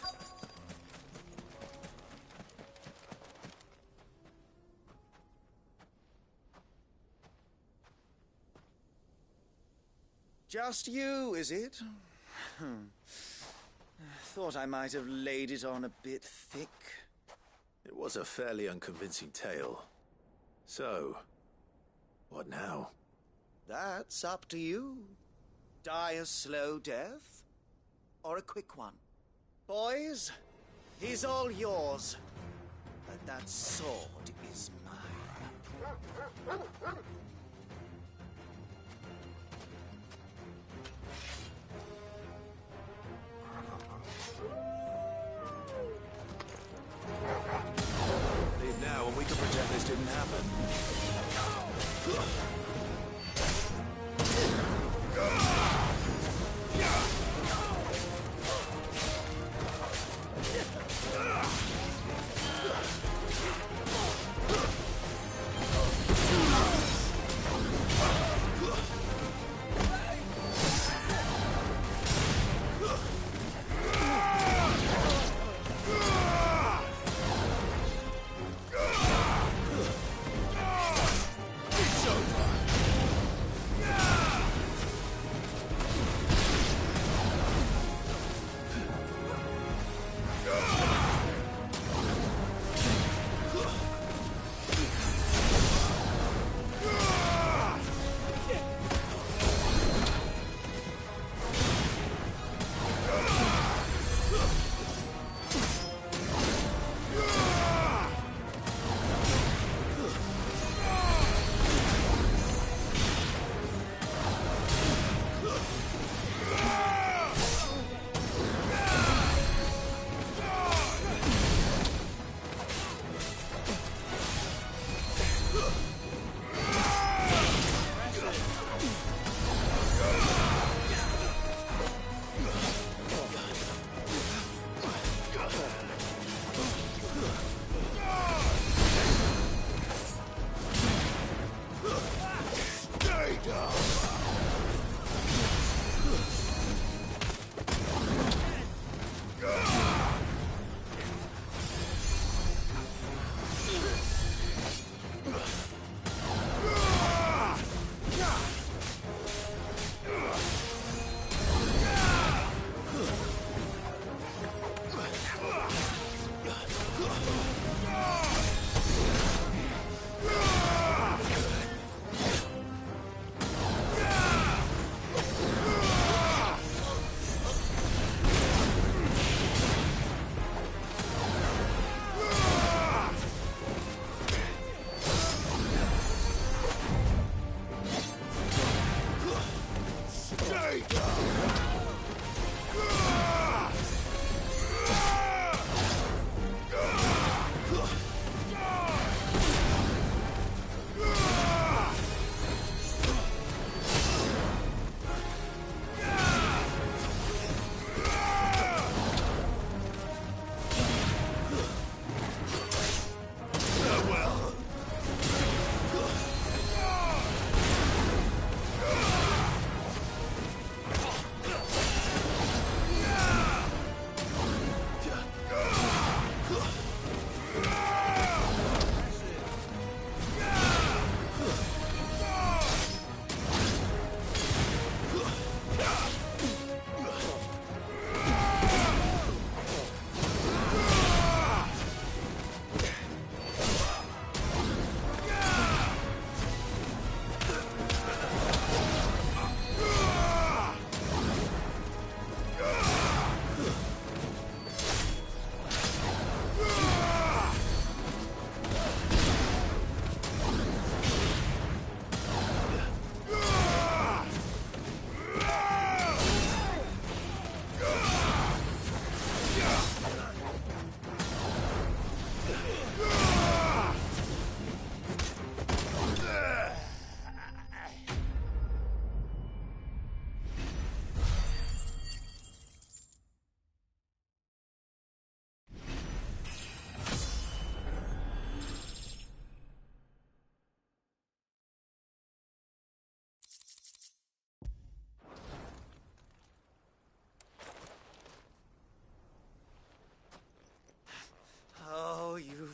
Just you, is it? Thought I might have laid it on a bit thick. It was a fairly unconvincing tale. So, what now? That's up to you. Die a slow death, or a quick one. Boys, he's all yours. But that sword is mine. Leave now and we can pretend this didn't happen.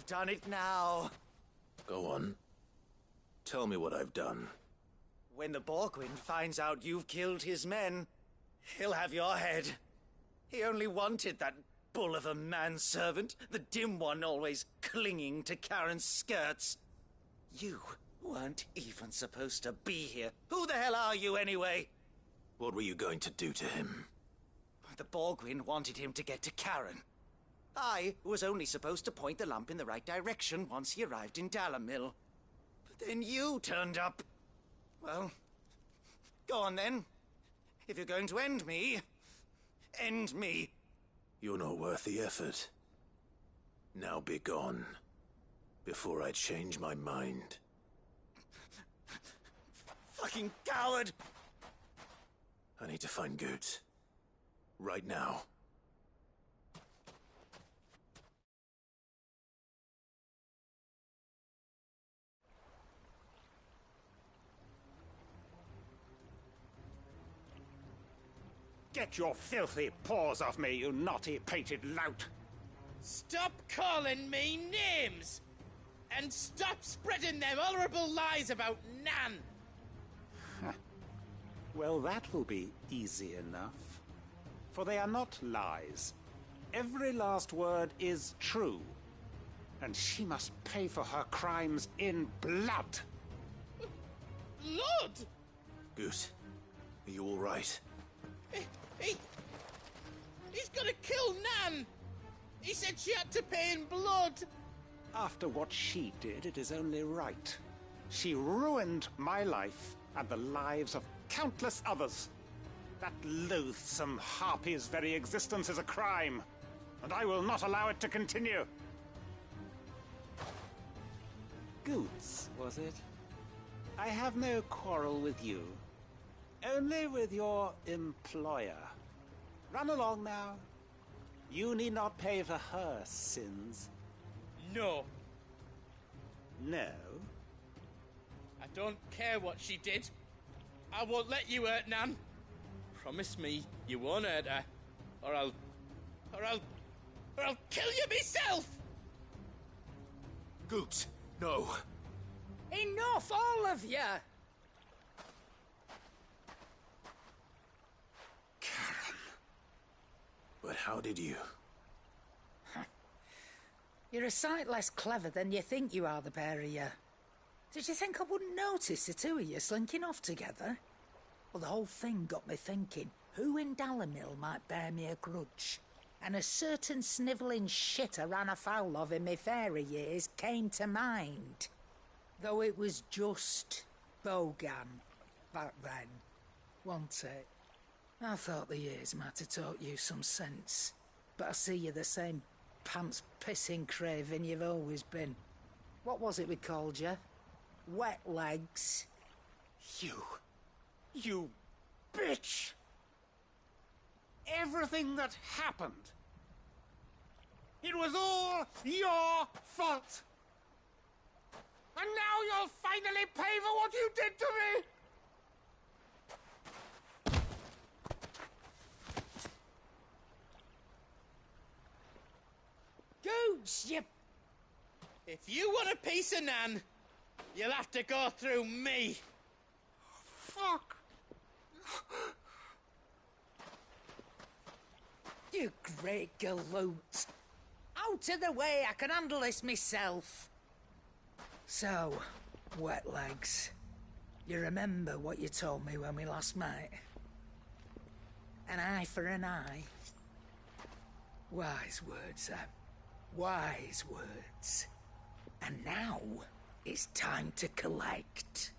You've done it now. Go on. Tell me what I've done. When the Borgwyn finds out you've killed his men, he'll have your head. He only wanted that bull of a manservant, the dim one always clinging to Karen's skirts. You weren't even supposed to be here. Who the hell are you, anyway? What were you going to do to him? The Borgwyn wanted him to get to Karen. I was only supposed to point the lamp in the right direction once he arrived in Dalamil. But then you turned up. Well, go on then. If you're going to end me, end me. You're not worth the effort. Now be gone, before I change my mind. Fucking coward! I need to find Goots. Right now. Get your filthy paws off me, you naughty-pated lout! Stop calling me names! And stop spreading them horrible lies about Nan! Well, that will be easy enough. For they are not lies. Every last word is true. And she must pay for her crimes in blood. Blood? Goose, are you all right? He's gonna kill Nan! He said she had to pay in blood! After what she did, it is only right. She ruined my life and the lives of countless others. That loathsome harpy's very existence is a crime, and I will not allow it to continue. Goots, was it? I have no quarrel with you. Only with your employer. Run along now. You need not pay for her sins. No. No? I don't care what she did. I won't let you hurt Nan. Promise me you won't hurt her, or I'll kill you myself! Goots, no. Enough, all of you! But how did you? You're a sight less clever than you think you are, the pair of you. Did you think I wouldn't notice the two of you slinking off together? Well, the whole thing got me thinking, who in Dalamil might bear me a grudge? And a certain snivelling shit I ran afoul of in my fairy years came to mind. Though it was just Bogan back then, wasn't it? I thought the years might have taught you some sense, but I see you're the same pants-pissing craven you've always been. What was it we called you? Wet legs? You bitch! Everything that happened, it was all your fault! And now you'll finally pay for what you did to me! Goots, you... If you want a piece of Nan, you'll have to go through me. Fuck! You great galoot. Out of the way, I can handle this myself. So, wet legs, you remember what you told me when we last met? An eye for an eye. Wise words, Sam. Wise words. And now, it's time to collect.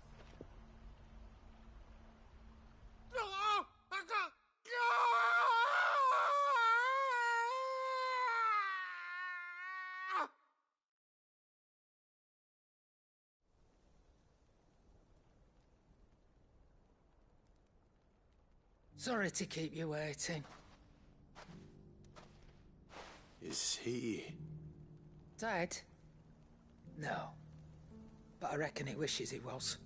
Sorry to keep you waiting. Is he... Dead? No. But I reckon he wishes he was.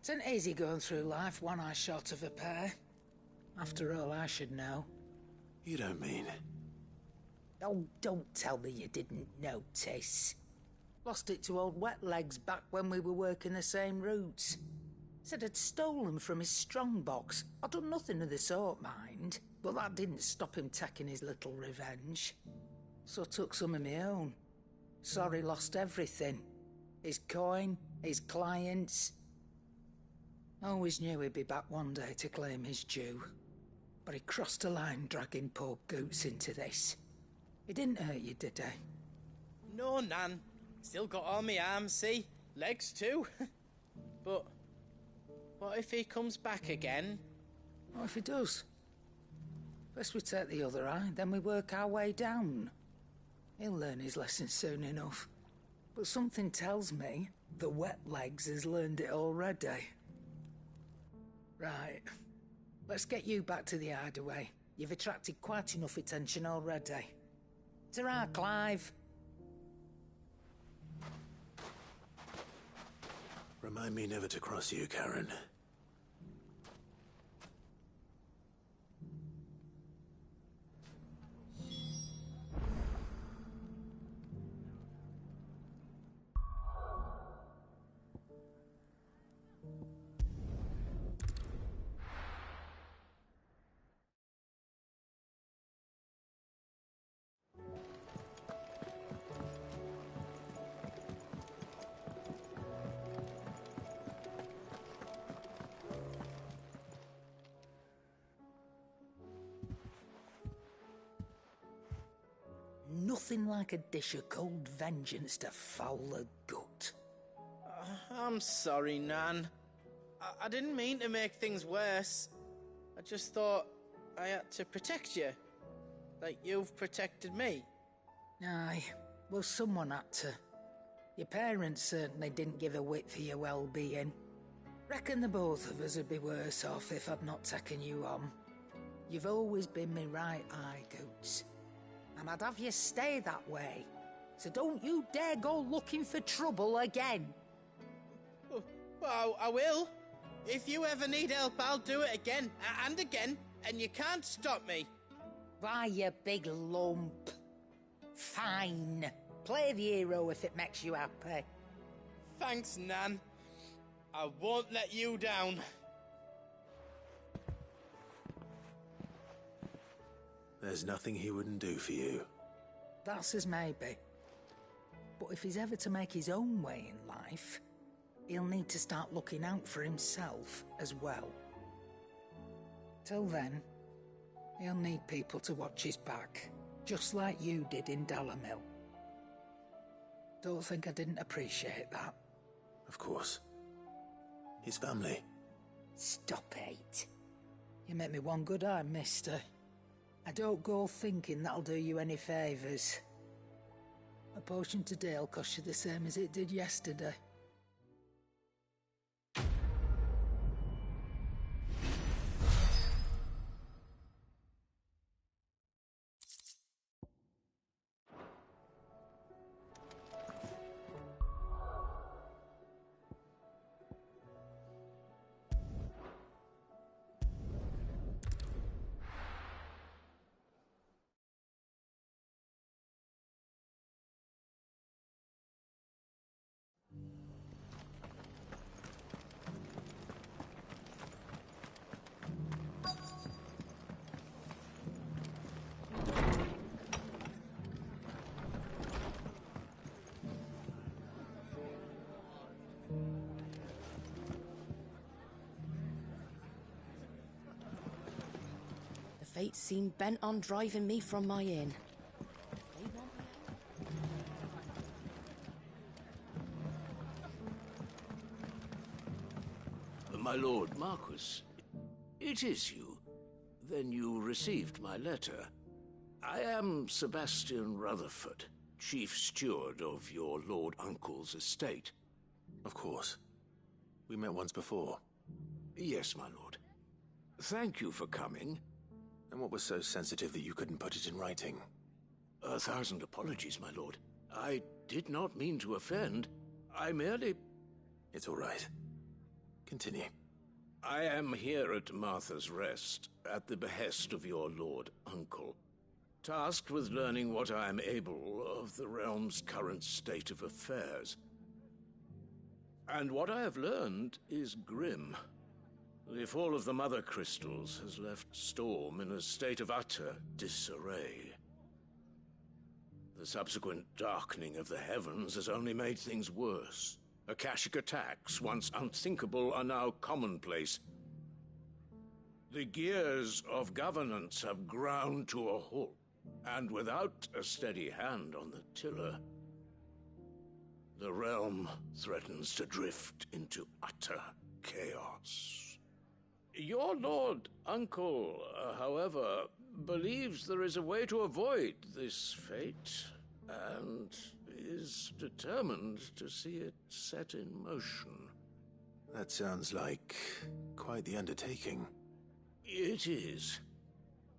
It isn't easy going through life one eye short of a pair. After all, I should know. You don't mean... Oh, don't tell me you didn't notice. Lost it to old Wet Legs back when we were working the same routes. Said I'd stolen from his strongbox. I'd done nothing of the sort, mind, but that didn't stop him taking his little revenge. So I took some of my own. Sorry, lost everything. His coin, his clients. Always knew he'd be back one day to claim his due. But he crossed a line dragging poor Goots into this. He didn't hurt you, did he? No, Nan. Still got all my arms, see? Legs too. But what if he comes back again? What if he does? First we take the other eye, then we work our way down. He'll learn his lesson soon enough. But something tells me the Wet Legs has learned it already. Right. Let's get you back to the hideaway. You've attracted quite enough attention already. Ta-ra, Clive. Remind me never to cross you, Karen. Nothing like a dish of cold vengeance to foul the gut. I'm sorry, Nan. I didn't mean to make things worse. I just thought I had to protect you. Like you've protected me. Aye, well, someone had to. Your parents certainly didn't give a whit for your well-being. Reckon the both of us would be worse off if I'd not taken you on. You've always been me right eye, Goots. And I'd have you stay that way. So don't you dare go looking for trouble again. Well, I will. If you ever need help, I'll do it again and again, and you can't stop me. Why, you big lump. Fine. Play the hero if it makes you happy. Thanks, Nan. I won't let you down. There's nothing he wouldn't do for you. That's as maybe. But if he's ever to make his own way in life, he'll need to start looking out for himself as well. Till then, he'll need people to watch his back, just like you did in Dalamil. Don't think I didn't appreciate that. Of course. His family. Stop it. You make me one good eye, mister. I don't go thinking that'll do you any favours. A potion today'll cost you the same as it did yesterday. Fates seem bent on driving me from my inn. My Lord Marquis, it is you. Then you received my letter. I am Sebastian Rutherford, Chief Steward of your Lord Uncle's estate. Of course. We met once before. Yes, my lord. Thank you for coming. And what was so sensitive that you couldn't put it in writing? 1,000 apologies, my lord. I did not mean to offend. I merely... It's all right. Continue. I am here at Martha's Rest, at the behest of your Lord Uncle. tasked with learning what I am able of the realm's current state of affairs. And what I have learned is grim. The fall of the Mother Crystals has left Storm in a state of utter disarray. The subsequent darkening of the heavens has only made things worse. Akashic attacks, once unthinkable, are now commonplace. The gears of governance have ground to a halt, and without a steady hand on the tiller, the realm threatens to drift into utter chaos. Your Lord Uncle, however, believes there is a way to avoid this fate, and is determined to see it set in motion. That sounds like quite the undertaking. It is.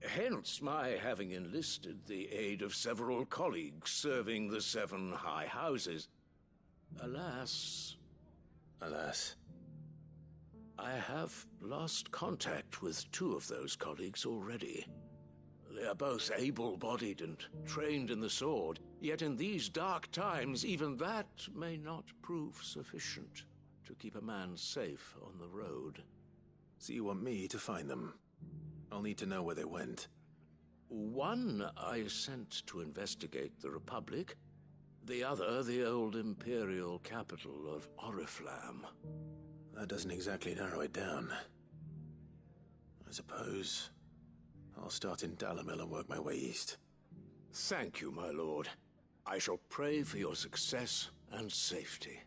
Hence my having enlisted the aid of several colleagues serving the 7 high houses. Alas, I have lost contact with 2 of those colleagues already. They are both able-bodied and trained in the sword, yet in these dark times, even that may not prove sufficient to keep a man safe on the road. So you want me to find them? I'll need to know where they went. One I sent to investigate the Republic, the other the old Imperial capital of Oriflamme. That doesn't exactly narrow it down. I suppose I'll start in Dalimil and work my way east. Thank you, my lord. I shall pray for your success and safety.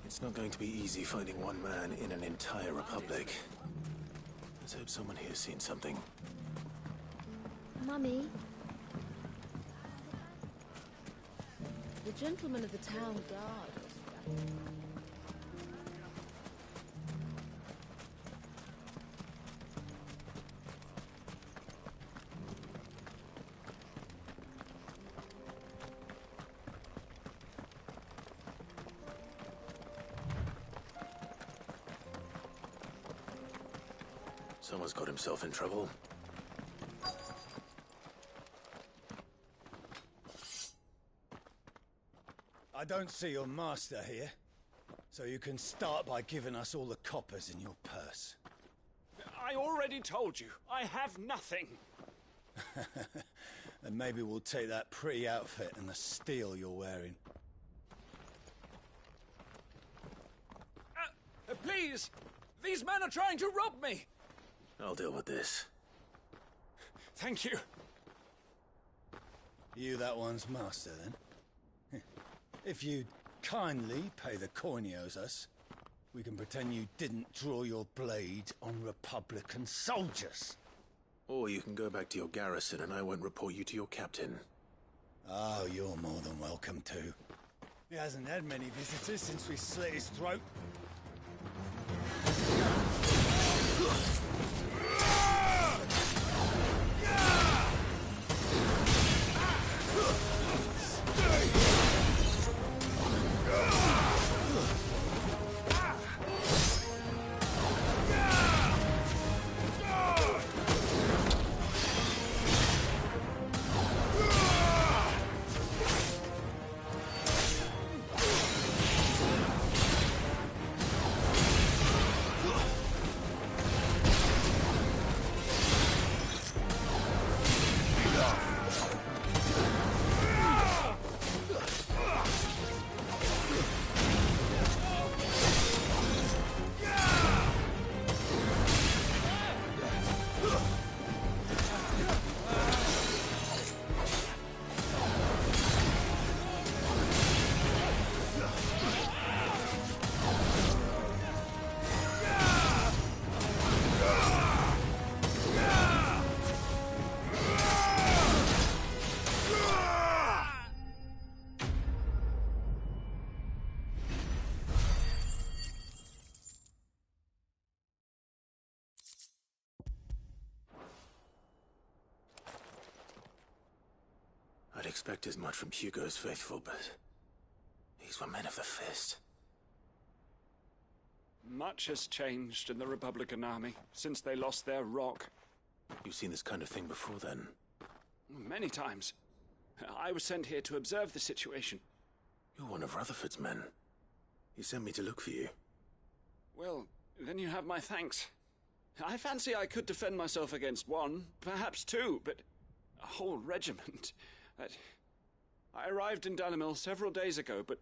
It's not going to be easy finding one man in an entire republic. Let's hope someone here's seen something. Mummy? The gentleman of the town guard. Someone's got himself in trouble. I don't see your master here, so you can start by giving us all the coppers in your purse. I already told you, I have nothing. And maybe we'll take that pretty outfit and the steel you're wearing. Please! These men are trying to rob me! I'll deal with this. Thank you. You that one's master, then? If you'd kindly pay the coin he owes us, we can pretend you didn't draw your blade on Republican soldiers. Or you can go back to your garrison and I won't report you to your captain. Oh, you're more than welcome to. He hasn't had many visitors since we slit his throat. expect as much from Hugo's faithful, but these were men of the Fist. Much has changed in the Republican army since they lost their rock. You've seen this kind of thing before, then? Many times. I was sent here to observe the situation. You're one of Rutherford's men. He sent me to look for you. Well, then you have my thanks. I fancy I could defend myself against one, perhaps two, but a whole regiment. I arrived in Dalimil several days ago, but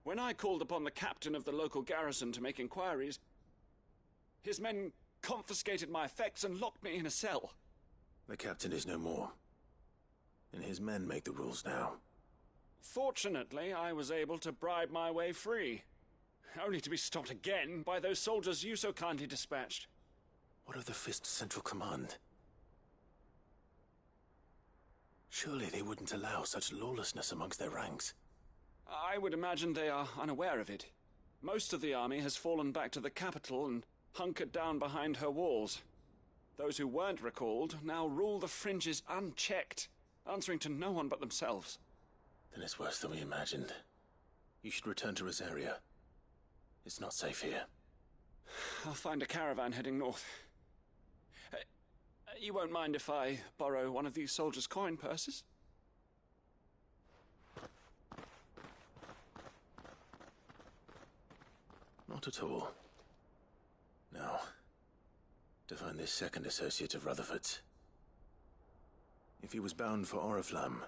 when I called upon the captain of the local garrison to make inquiries, his men confiscated my effects and locked me in a cell. The captain is no more, and his men make the rules now. Fortunately, I was able to bribe my way free, only to be stopped again by those soldiers you so kindly dispatched. What of the Fist's Central Command? Surely they wouldn't allow such lawlessness amongst their ranks. I would imagine they are unaware of it. Most of the army has fallen back to the capital and hunkered down behind her walls. Those who weren't recalled now rule the fringes unchecked, answering to no one but themselves. Then it's worse than we imagined. You should return to Rosaria. It's not safe here. I'll find a caravan heading north. You won't mind if I borrow one of these soldiers' coin purses? Not at all. Now, to find this second associate of Rutherford's. If he was bound for Oriflamme,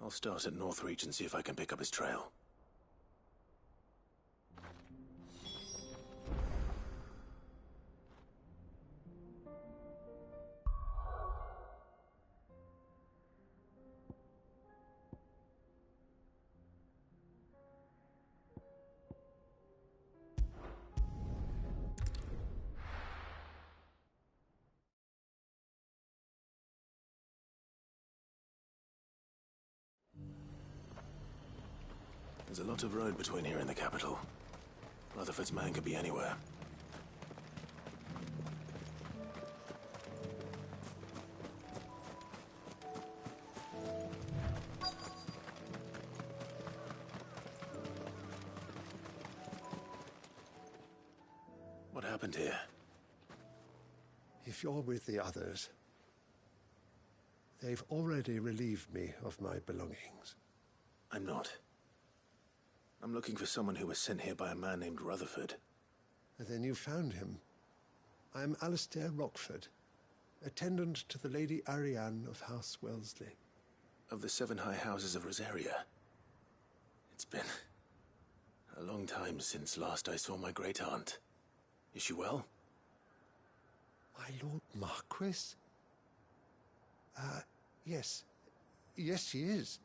I'll start at Northreach and see if I can pick up his trail. There's a lot of road between here and the capital. Rutherford's man could be anywhere. What happened here? If you're with the others, they've already relieved me of my belongings. I'm not. I'm looking for someone who was sent here by a man named Rutherford. And then you found him. I'm Alistair Rockford, attendant to the Lady Ariane of House Wellesley. Of the 7 high houses of Rosaria. It's been a long time since last I saw my great-aunt. Is she well? My Lord Marquis? Yes. Yes, she is.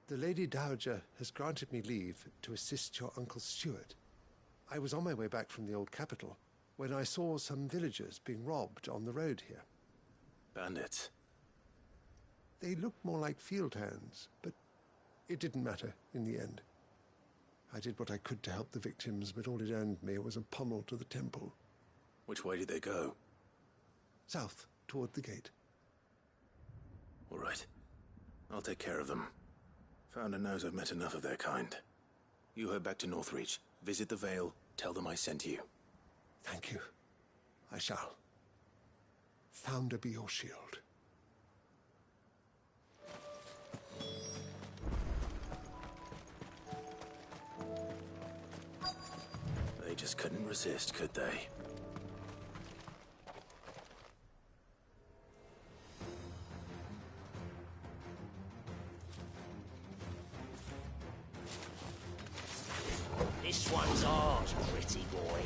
The Lady Dowager has granted me leave to assist your Uncle Stuart. I was on my way back from the old capital when I saw some villagers being robbed on the road here. Bandits? They looked more like field hands, but it didn't matter in the end. I did what I could to help the victims, but all it earned me was a pommel to the temple. Which way did they go? South, toward the gate. All right. I'll take care of them. Founder knows I've met enough of their kind. You head back to Northreach, visit the Vale, tell them I sent you. Thank you. I shall. Founder be your shield. They just couldn't resist, could they? This one's ours, pretty boy.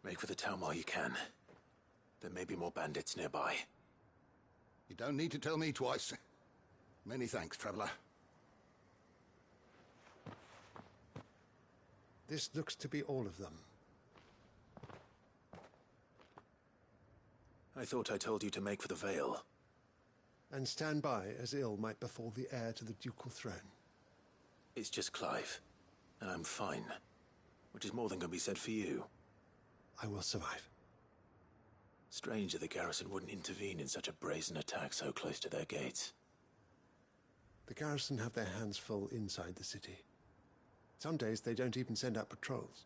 Make for the town while you can. There may be more bandits nearby. You don't need to tell me twice. Many thanks, traveler. This looks to be all of them. I thought I told you to make for the Vale. And stand by as ill might befall the heir to the ducal throne. It's just Clive, and I'm fine. Which is more than can be said for you. I will survive. Strange that the garrison wouldn't intervene in such a brazen attack so close to their gates. The garrison have their hands full inside the city. Some days they don't even send out patrols.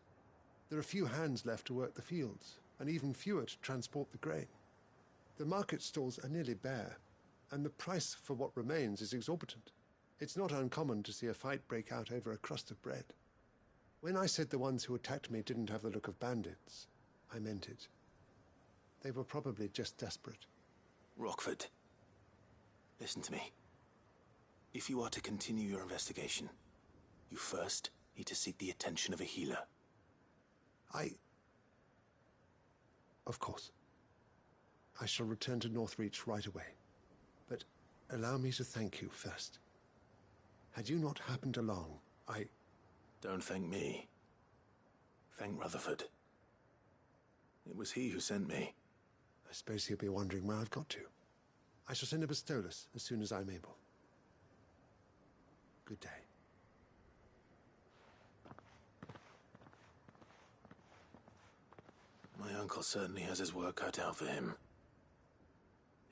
There are few hands left to work the fields, and even fewer to transport the grain. The market stalls are nearly bare, and the price for what remains is exorbitant. It's not uncommon to see a fight break out over a crust of bread. When I said the ones who attacked me didn't have the look of bandits, I meant it. They were probably just desperate. Rockford, listen to me. If you are to continue your investigation, you first need to seek the attention of a healer. Of course. I shall return to Northreach right away. But allow me to thank you first. Had you not happened along, Don't thank me. Thank Rutherford. It was he who sent me. I suppose he'll be wondering where I've got to. I shall send a Bastolus as soon as I'm able. Good day. My uncle certainly has his work cut out for him.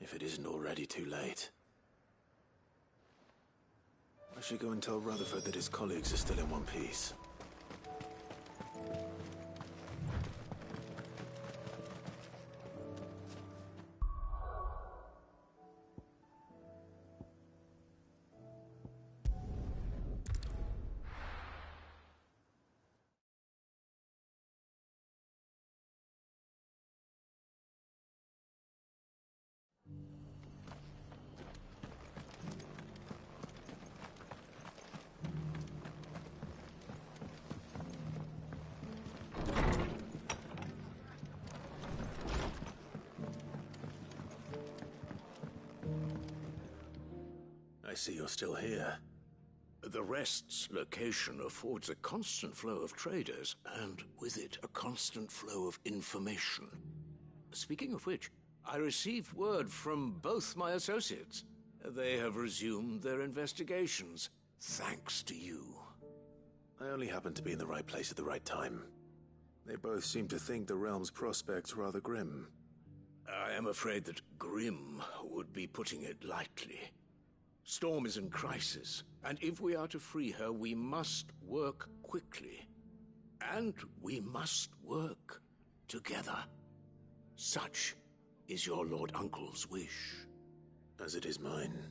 If it isn't already too late. I should go and tell Rutherford that his colleagues are still in one piece. I see you're still here. The Rest's location affords a constant flow of traders, and with it, a constant flow of information. Speaking of which, I received word from both my associates. They have resumed their investigations, thanks to you. I only happened to be in the right place at the right time. They both seem to think the realm's prospects rather grim. I am afraid that grim would be putting it lightly. Storm is in crisis, and if we are to free her, we must work quickly. And we must work together. Such is your Lord Uncle's wish. As it is mine.